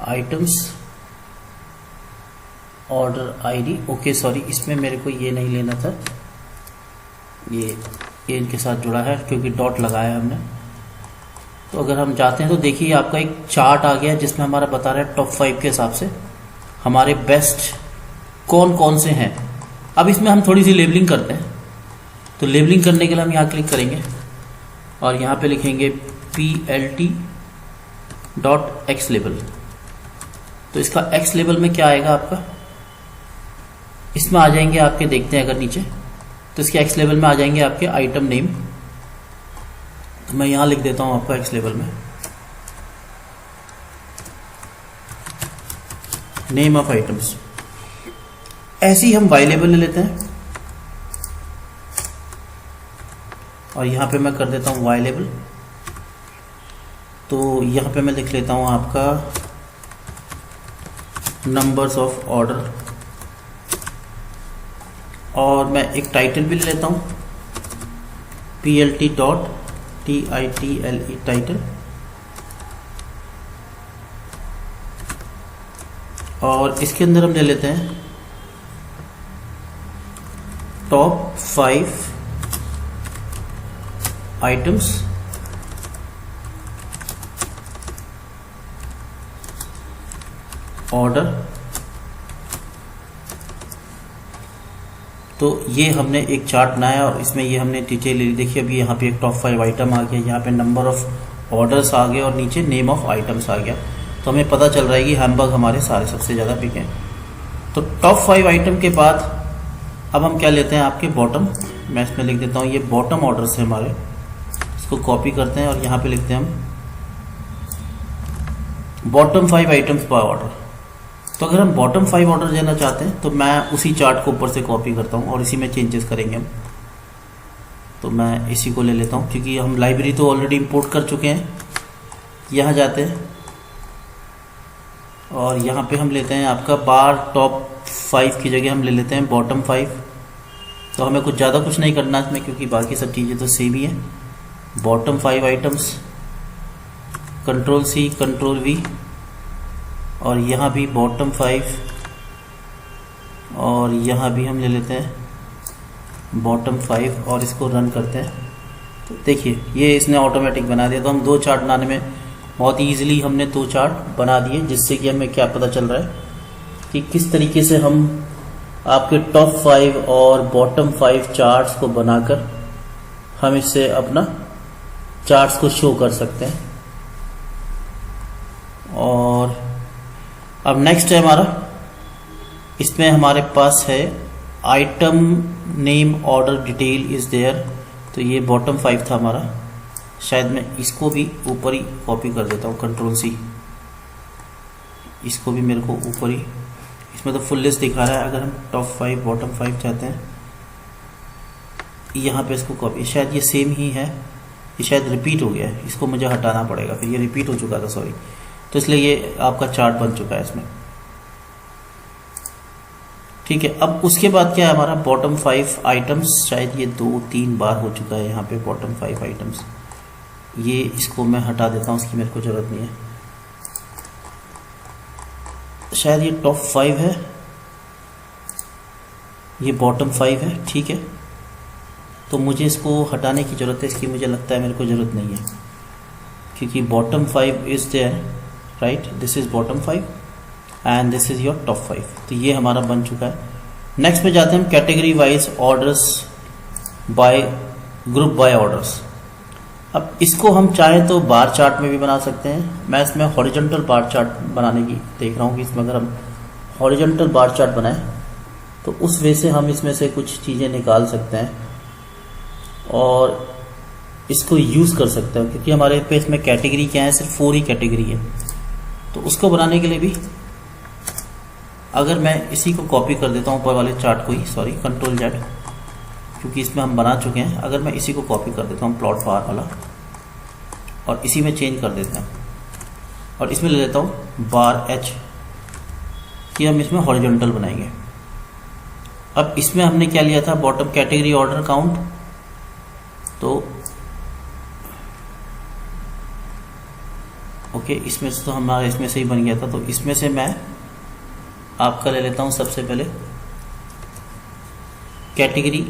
Items order ID, okay sorry, इसमें मेरे को ये नहीं लेना था, ये इनके साथ जुड़ा है क्योंकि डॉट लगाया हमने। तो अगर हम जाते हैं तो देखिए आपका एक चार्ट आ गया जिसमें हमारा बता रहा है टॉप 5 के हिसाब से हमारे बेस्ट कौन कौन से हैं। अब इसमें हम थोड़ी सी लेबलिंग करते हैं। तो लेबलिंग करने के लिए हम यहाँ क्लिक करेंगे और यहाँ पे लिखेंगे PLT डॉट एक्स लेबल। तो इसका एक्स लेबल में क्या आएगा आपका, इसमें आ जाएंगे आपके, देखते हैं अगर नीचे, तो इसके एक्स लेवल में आ जाएंगे आपके आइटम नेम। तो मैं यहां लिख देता हूं आपको एक्स लेवल में नेम ऑफ आइटम्स। ऐसे ही हम वाई लेवल ले लेते हैं और यहां पे मैं कर देता हूं वाई लेवल। तो यहां पे मैं लिख लेता हूं आपका नंबर्स ऑफ ऑर्डर, और मैं एक टाइटल भी ले लेता हूं PLT डॉट TITLE टाइटल, और इसके अंदर हम ले लेते हैं टॉप 5 आइटम्स ऑर्डर। तो ये हमने एक चार्ट बनाया और इसमें ये हमने डिटेल ली। देखिए अभी यहाँ पे एक टॉप 5 आइटम आ गया, यहाँ पे नंबर ऑफ ऑर्डर्स आ गए और नीचे नेम ऑफ आइटम्स आ गया। तो हमें पता चल रहा है कि हैमबर्ग हमारे सारे सबसे ज़्यादा बिके हैं। तो टॉप 5 आइटम के बाद अब हम क्या लेते हैं आपके बॉटम। मैं इसमें लिख देता हूँ ये बॉटम ऑर्डर्स है हमारे, इसको कॉपी करते हैं और यहाँ पे लिखते हैं हम बॉटम 5 आइटम्स बाय ऑर्डर। तो अगर हम बॉटम 5 ऑर्डर देना चाहते हैं तो मैं उसी चार्ट को ऊपर से कॉपी करता हूँ और इसी में चेंजेस करेंगे हम। तो मैं इसी को ले लेता हूँ क्योंकि हम लाइब्रेरी तो ऑलरेडी इंपोर्ट कर चुके हैं। यहाँ जाते हैं और यहाँ पे हम लेते हैं आपका बार टॉप 5 की जगह हम ले लेते हैं बॉटम 5। तो हमें कुछ ज़्यादा कुछ नहीं करना इसमें क्योंकि बाकी सब चीज़ें तो सेम ही है। Bottom 5 items, control C control V, और यहाँ भी बॉटम 5 और यहाँ भी हम ले लेते हैं बॉटम 5 और इसको रन करते हैं। तो देखिए ये इसने ऑटोमेटिक बना दिया। तो हम दो चार्ट बनाने में बहुत ईजिली हमने दो चार्ट बना दिए, जिससे कि हमें क्या पता चल रहा है कि किस तरीके से हम आपके टॉप 5 और बॉटम 5 चार्ट्स को बनाकर हम इससे अपना चार्ट्स को शो कर सकते हैं। और अब नेक्स्ट है हमारा, इसमें हमारे पास है item name order detail is there. तो ये बॉटम 5 था हमारा, शायद मैं इसको भी ऊपर ही कॉपी कर देता हूँ, कंट्रोल C। इसको भी मेरे को ऊपर ही, इसमें तो फुल लिस्ट दिखा रहा है। अगर हम टॉप 5 बॉटम 5 चाहते हैं, यहाँ पे इसको कॉपी, शायद ये सेम ही है, ये शायद रिपीट हो गया है, इसको मुझे हटाना पड़ेगा, फिर ये रिपीट हो चुका था, सॉरी। तो इसलिए ये आपका चार्ट बन चुका है इसमें, ठीक है। अब उसके बाद क्या है हमारा बॉटम 5 आइटम्स, शायद ये 2-3 बार हो चुका है यहाँ पे बॉटम 5 आइटम्स। ये इसको मैं हटा देता हूँ, इसकी मेरे को जरूरत नहीं है। शायद ये टॉप 5 है, ये बॉटम 5 है, ठीक है। तो मुझे इसको हटाने की ज़रूरत है, इसकी मुझे लगता है मेरे को ज़रूरत नहीं है, क्योंकि bottom 5 is there, right. This is bottom 5 and this is your top 5। तो ये हमारा बन चुका है। नेक्स्ट पे जाते हैं हम category wise orders bye group by orders. अब इसको हम चाहें तो बार चार्ट में भी बना सकते हैं। मैं इसमें हॉरिजॉन्टल बार चार्ट बनाने की देख रहा हूँ कि इसमें अगर हम हॉरिजॉन्टल बार चार्ट बनाएं तो उस वे से हम इसमें से कुछ चीज़ें निकाल सकते हैं और इसको यूज़ कर सकते हैं, क्योंकि हमारे पे इसमें कैटेगरी क्या है, सिर्फ 4 ही कैटेगरी है। तो उसको बनाने के लिए भी अगर मैं इसी को कॉपी कर देता हूँ ऊपर वाले चार्ट को ही, सॉरी कंट्रोल Z, क्योंकि इसमें हम बना चुके हैं। अगर मैं इसी को कॉपी कर देता हूँ प्लॉट बार वाला और इसी में चेंज कर देते हैं और इसमें ले लेता हूँ बार H, कि हम इसमें हॉरिजॉन्टल बनाएंगे। अब इसमें हमने क्या लिया था, बॉटम कैटेगरी ऑर्डर काउंट। तो ओके, इसमें से तो हमारा इसमें से ही बन गया था। तो इसमें से मैं आपका ले लेता हूं सबसे पहले कैटेगरी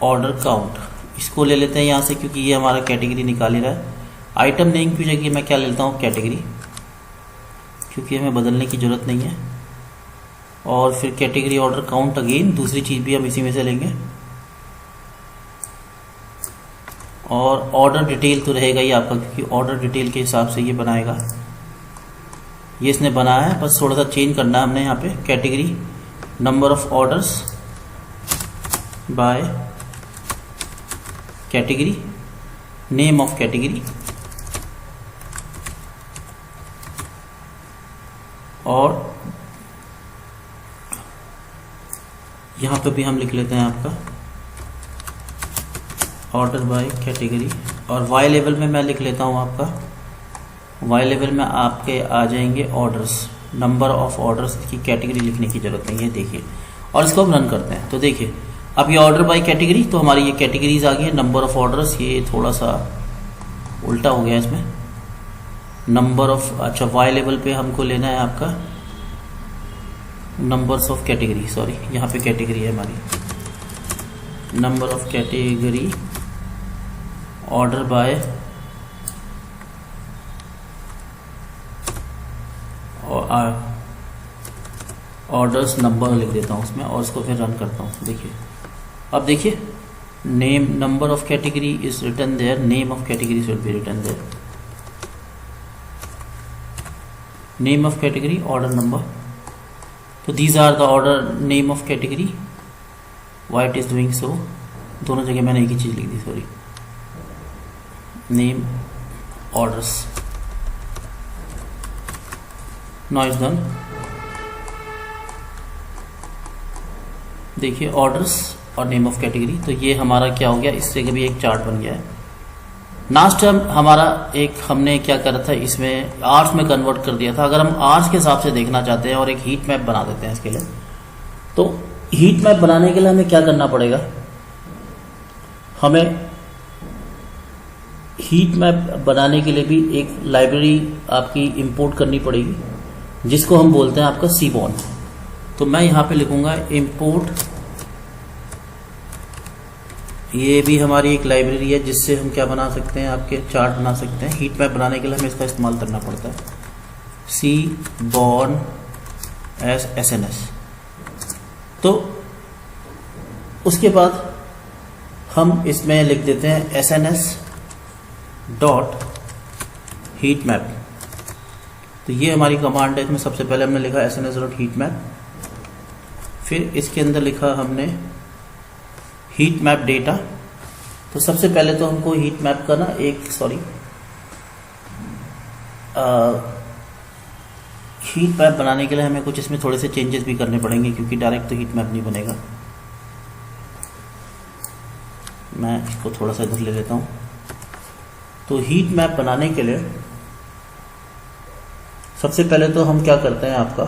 ऑर्डर काउंट, इसको ले लेते हैं यहाँ से, क्योंकि ये हमारा कैटेगरी निकाल ही रहा है। आइटम नेम की जगह मैं क्या लेता हूँ, कैटेगरी, क्योंकि हमें बदलने की ज़रूरत नहीं है। और फिर कैटेगरी ऑर्डर काउंट, अगेन दूसरी चीज़ भी हम इसी में से लेंगे। और ऑर्डर डिटेल तो रहेगा ही आपका, क्योंकि ऑर्डर डिटेल के हिसाब से ये बनाएगा। ये इसने बनाया है, बस थोड़ा सा चेंज करना है हमने यहाँ पे। Category number of orders by category name of category, और यहाँ पे भी हम लिख लेते हैं आपका ऑर्डर बाय कैटेगरी। और वाई लेवल में मैं लिख लेता हूँ आपका, वाई लेवल में आपके आ जाएंगे ऑर्डर्स, नंबर ऑफ ऑर्डर्स की कैटेगरी लिखने की जरूरत नहीं है, देखिए। और इसको हम रन करते हैं तो देखिए अब ये ऑर्डर बाय कैटेगरी, तो हमारी ये कैटेगरीज आ गई है। नंबर ऑफ ऑर्डर्स, ये थोड़ा सा उल्टा हो गया इसमें, नंबर ऑफ, अच्छा वाई लेवल पे हमको लेना है आपका नंबर्स ऑफ कैटेगरी, सॉरी यहाँ पे कैटेगरी है हमारी, number of category order by orders number लिख देता हूँ उसमें और इसको फिर रन करता हूँ। देखिए अब देखिए name number of category is written there, name of category should be written there, name of category order number. तो these are the order name of category, why it is doing so, दोनों जगह मैंने एक ही चीज लिख दी, sorry, name orders. Noise done. देखिए ऑर्डर्स और नेम ऑफ कैटेगरी, तो ये हमारा क्या हो गया, इससे कभी एक चार्ट बन गया है। लास्ट टाइम हमारा एक हमने क्या करा था, इसमें आर्स में कन्वर्ट कर दिया था। अगर हम आर्स के हिसाब से देखना चाहते हैं और एक हीट मैप बना देते हैं इसके लिए, तो हीट मैप बनाने के लिए हमें क्या करना पड़ेगा, हमें हीट मैप बनाने के लिए भी एक लाइब्रेरी आपकी इंपोर्ट करनी पड़ेगी, जिसको हम बोलते हैं आपका सीबॉन। तो मैं यहाँ पे लिखूंगा इंपोर्ट, ये भी हमारी एक लाइब्रेरी है जिससे हम क्या बना सकते हैं, आपके चार्ट बना सकते हैं। हीट मैप बनाने के लिए हमें इसका इस्तेमाल करना पड़ता है, सीबॉन SNS। तो उसके बाद हम इसमें लिख देते हैं SNS डॉट हीट मैप। तो ये हमारी कमांड है। इसमें सबसे पहले हमने लिखा SNS डॉट हीट मैप, फिर इसके अंदर लिखा हमने हीट मैप डेटा। तो सबसे पहले तो हमको हीट मैप का ना हीट मैप बनाने के लिए हमें कुछ इसमें थोड़े से चेंजेस भी करने पड़ेंगे, क्योंकि डायरेक्ट तो हीट मैप नहीं बनेगा। मैं इसको थोड़ा सा इधर ले लेता हूँ। तो हीट मैप बनाने के लिए सबसे पहले तो हम क्या करते हैं, आपका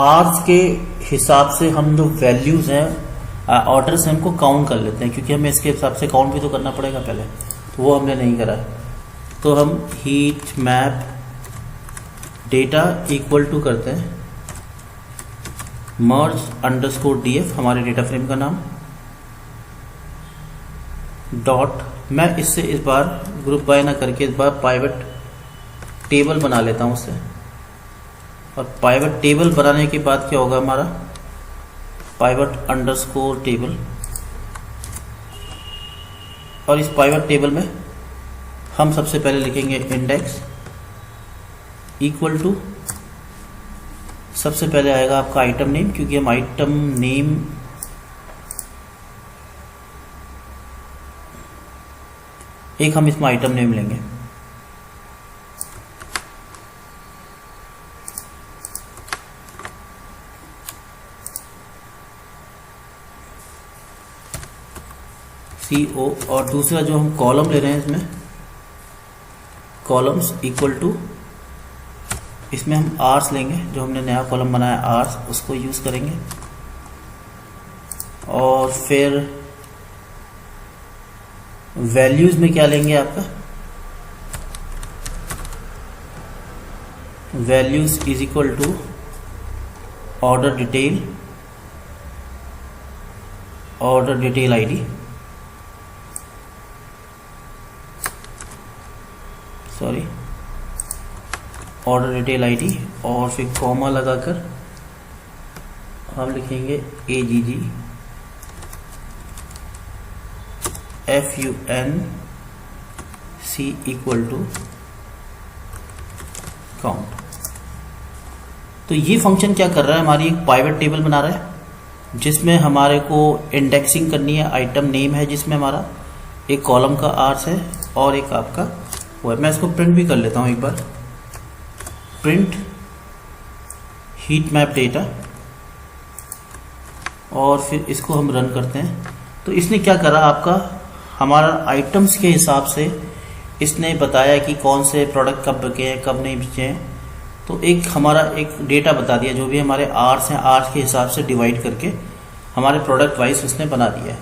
आवर्स के हिसाब से हम जो वैल्यूज हैं ऑर्डर से हमको काउंट कर लेते हैं, क्योंकि हमें इसके हिसाब से काउंट भी तो करना पड़ेगा पहले, तो वो हमने नहीं करा। तो हम heat map data equal to करते हैं मर्ज अंडरस्कोर DF, हमारे डेटा फ्रेम का नाम, डॉट, मैं इससे इस बार ग्रुप बाय ना करके इस बार पाइवट टेबल बना लेता हूं उससे। और पाइवट टेबल बनाने के बाद क्या होगा, हमारा पाइवट अंडरस्कोर टेबल। और इस पाइवट टेबल में हम सबसे पहले लिखेंगे इंडेक्स इक्वल टू, सबसे पहले आएगा आपका आइटम नेम, क्योंकि हम आइटम नेम हम इसमें आइटम नेम लेंगे। CO, और दूसरा जो हम कॉलम ले रहे हैं इसमें कॉलम्स इक्वल टू, इसमें हम आर्स लेंगे, जो हमने नया कॉलम बनाया आर्स, उसको यूज करेंगे। और फिर वैल्यूज में क्या लेंगे, आपका values is equal to order detail ID, order detail ID, और फिर कॉमा लगाकर हम लिखेंगे AGG FUNC equal to count. तो ये फंक्शन क्या कर रहा है, हमारी एक पाइवट टेबल बना रहा है, जिसमें हमारे को इंडेक्सिंग करनी है। आइटम नेम है जिसमें हमारा एक कॉलम का आर्स है और एक आपका वो है। मैं इसको प्रिंट भी कर लेता हूं एक बार, प्रिंट हीट मैप डेटा, और फिर इसको हम रन करते हैं। तो इसने क्या करा, आपका हमारा आइटम्स के हिसाब से इसने बताया कि कौन से प्रोडक्ट कब बिके हैं, कब नहीं बिके हैं। तो एक हमारा एक डेटा बता दिया, जो भी हमारे आर्स हैं, आर्स के हिसाब से डिवाइड करके हमारे प्रोडक्ट वाइज उसने बना दिया है।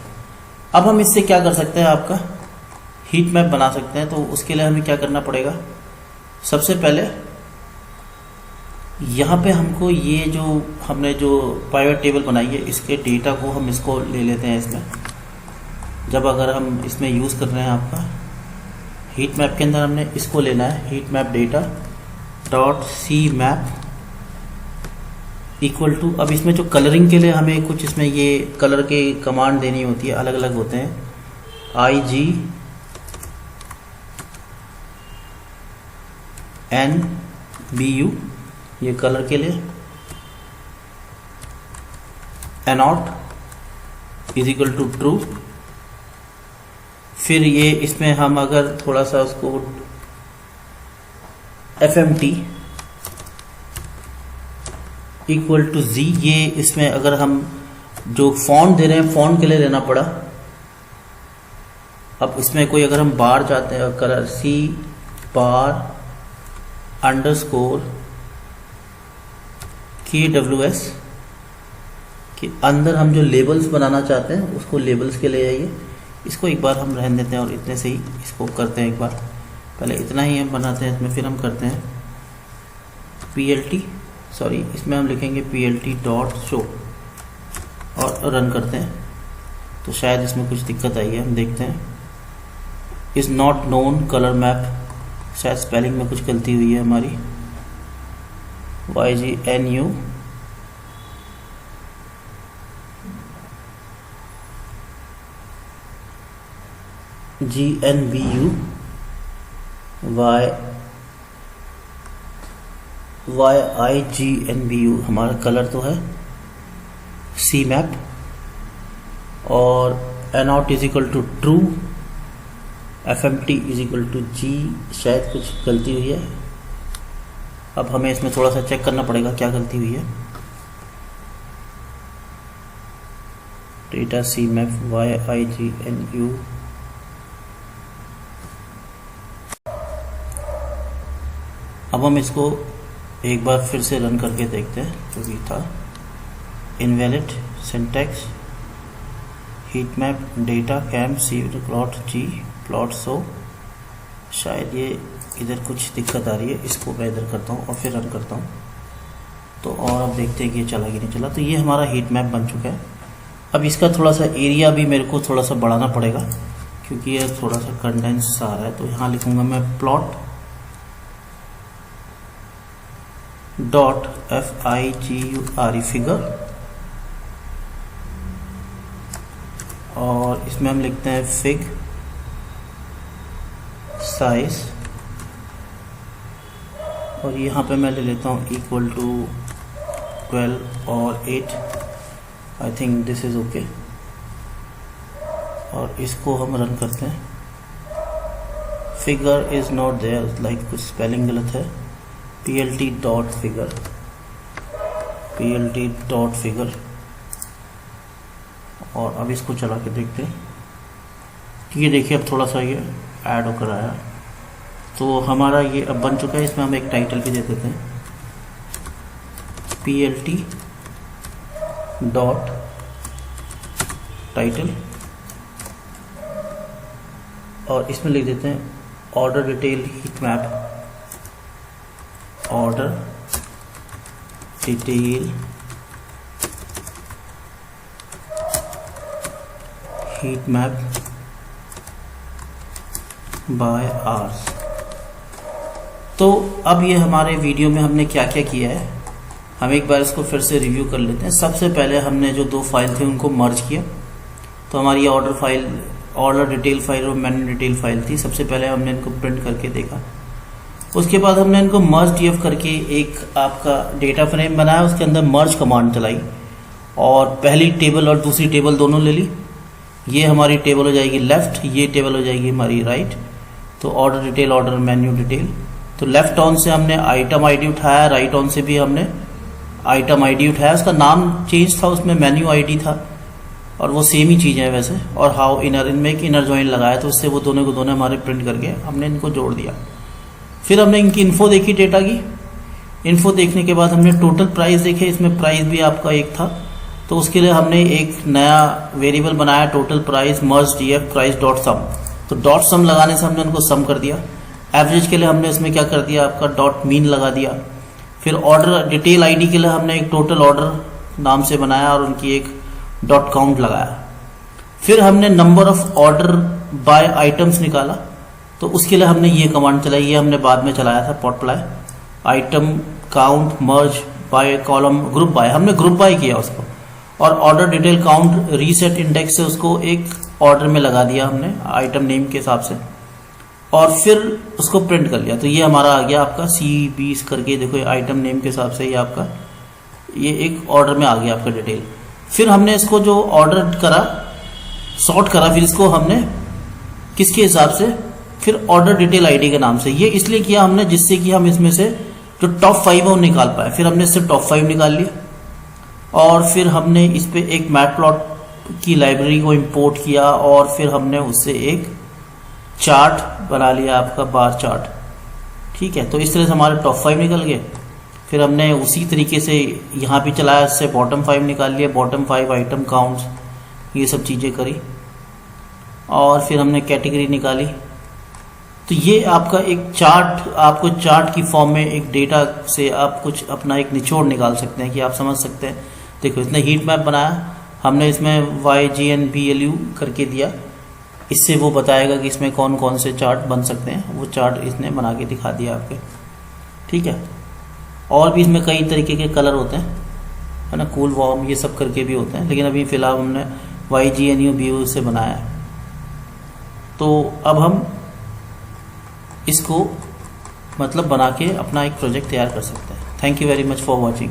अब हम इससे क्या कर सकते हैं, आपका हीट मैप बना सकते हैं। तो उसके लिए हमें क्या करना पड़ेगा, सबसे पहले यहाँ पे हमको ये जो हमने जो पाइवट टेबल बनाई है, इसके डेटा को हम इसको ले लेते हैं इसमें। जब अगर हम इसमें यूज़ कर रहे हैं आपका हीट मैप के अंदर, हमने इसको लेना है heat map data dot c map equal to. अब इसमें जो कलरिंग के लिए हमें कुछ इसमें ये कलर के कमांड देनी होती है, अलग अलग होते हैं। IGNBU ये कलर के लिए, anot is equal to true. फिर ये इसमें हम अगर थोड़ा सा उसको FMT इक्वल टू जी। ये इसमें अगर हम जो फॉन्ट दे रहे हैं फॉन्ट के लिए लेना पड़ा। अब इसमें कोई अगर हम बार चाहते हैं कलर सी बार अंडरस्कोर KWS के अंदर हम जो लेबल्स बनाना चाहते हैं उसको लेबल्स के ले जाइए। इसको एक बार हम रहने देते हैं और इतने से ही इसको करते हैं। एक बार पहले इतना ही हम बनाते हैं इसमें, फिर हम करते हैं PLT सॉरी इसमें हम लिखेंगे PLT डॉट शो और रन करते हैं। तो शायद इसमें कुछ दिक्कत आई है, हम देखते हैं। Is not known colour map, शायद स्पेलिंग में कुछ गलती हुई है हमारी। YGNU GNBU YIGNBU हमारा कलर तो है सी मैप। और NOT is equal to true, FMT is equal to G, शायद कुछ गलती हुई है। अब हमें इसमें थोड़ा सा चेक करना पड़ेगा क्या गलती हुई है। डेटा सी मैप YIGNU। अब हम इसको एक बार फिर से रन करके देखते हैं जो भी था। Invalid syntax heat map data cam C plot G plot show. शायद ये इधर कुछ दिक्कत आ रही है, इसको मैं इधर करता हूँ और फिर रन करता हूँ। तो और अब देखते हैं कि ये चला कि नहीं चला। तो ये हमारा हीट मैप बन चुका है। अब इसका थोड़ा सा एरिया भी मेरे को थोड़ा सा बढ़ाना पड़ेगा क्योंकि ये थोड़ा सा कंडेंस आ रहा है। तो यहाँ लिखूंगा मैं प्लॉट डॉट FIGURE फिगर, और इसमें हम लिखते हैं फिग साइज, और यहाँ पे मैं ले लेता हूँ इक्वल टू 12 और 8। I think this is okay. और इसको हम रन करते हैं। Figure is not there, like कुछ स्पेलिंग गलत है। PLT dot figure, PLT dot figure. और अब इसको चला के देखते हैं। ये देखिए अब थोड़ा सा ये ऐड होकर आया। तो हमारा ये अब बन चुका है। इसमें हम एक टाइटल भी दे देते हैं PLT डॉट टाइटल, और इसमें लिख देते हैं order detail heat map, order detail heat map bye hours. तो अब ये हमारे वीडियो में हमने क्या क्या किया है, हम एक बार इसको फिर से रिव्यू कर लेते हैं। सबसे पहले हमने जो दो फाइल थे उनको मर्ज किया। तो हमारी order file, order detail file और मेन्यू डिटेल फाइल थी। सबसे पहले हमने इनको प्रिंट करके देखा। उसके बाद हमने इनको मर्ज DF करके एक आपका डेटा फ्रेम बनाया, उसके अंदर मर्ज कमांड चलाई और पहली टेबल और दूसरी टेबल दोनों ले ली। ये हमारी टेबल हो जाएगी लेफ्ट, ये टेबल हो जाएगी हमारी राइट। तो order detail, order menu detail. तो लेफ्ट ऑन से हमने आइटम आईडी उठाया, राइट ऑन से भी हमने आइटम आईडी उठाया। उसका नाम चेंज था, उसमें मेन्यू आईडी था और वो सेम ही चीज़ है वैसे। और हाउ इनर, इनमें एक इनर जॉइन लगाया तो उससे वो दोनों को दोनों हमारे प्रिंट करके हमने इनको जोड़ दिया। फिर हमने इनकी इन्फो देखी, डेटा की इन्फो देखने के बाद हमने टोटल प्राइस देखे। इसमें प्राइस भी आपका एक था, तो उसके लिए हमने एक नया वेरिएबल बनाया टोटल प्राइस मर्ज DF प्राइस डॉट सम। तो डॉट सम लगाने से हमने उनको सम कर दिया। एवरेज के लिए हमने इसमें क्या कर दिया, आपका डॉट मीन लगा दिया। फिर ऑर्डर डिटेल आईडी के लिए हमने एक टोटल ऑर्डर नाम से बनाया और उनकी एक डॉट काउंट लगाया। फिर हमने number of order by items निकाला, तो उसके लिए हमने ये कमांड चलाई। ये हमने बाद में चलाया था पॉटप्लाई item count merge by column group by, हमने ग्रुप बाय किया उसको। और order detail count reset index से उसको एक ऑर्डर में लगा दिया हमने आइटम नेम के हिसाब से, और फिर उसको प्रिंट कर लिया। तो ये हमारा आ गया आपका C20 करके, देखो आइटम नेम के हिसाब से ये आपका ये एक ऑर्डर में आ गया आपका डिटेल। फिर हमने इसको जो ऑर्डर करा, सॉर्ट करा, फिर इसको हमने किसके हिसाब से, फिर ऑर्डर डिटेल आईडी के नाम से। ये इसलिए किया हमने जिससे कि हम इसमें से जो टॉप 5 है वो निकाल पाए। फिर हमने इससे टॉप 5 निकाल लिया। और फिर हमने इस पे एक मैटप्लॉट की लाइब्रेरी को इंपोर्ट किया और फिर हमने उससे एक चार्ट बना लिया, आपका बार चार्ट। ठीक है, तो इस तरह से हमारे टॉप 5 निकल गए। फिर हमने उसी तरीके से यहाँ भी चलाया, इससे बॉटम 5 निकाल लिया, बॉटम 5 आइटम काउंट्स, ये सब चीज़ें करी और फिर हमने कैटेगरी निकाली। तो ये आपका एक चार्ट, आपको चार्ट की फॉर्म में एक डेटा से आप कुछ अपना एक निचोड़ निकाल सकते हैं कि आप समझ सकते हैं। देखो इसने हीट मैप बनाया, हमने इसमें YGNVLU करके दिया, इससे वो बताएगा कि इसमें कौन कौन से चार्ट बन सकते हैं, वो चार्ट इसने बना के दिखा दिया आपके। ठीक है, और भी इसमें कई तरीके के कलर होते हैं, है ना, कूल वार्म ये सब करके भी होते हैं, लेकिन अभी फ़िलहाल हमने YGNU से बनाया है। तो अब हम इसको मतलब बना के अपना एक प्रोजेक्ट तैयार कर सकते हैं। Thank you very much for watching.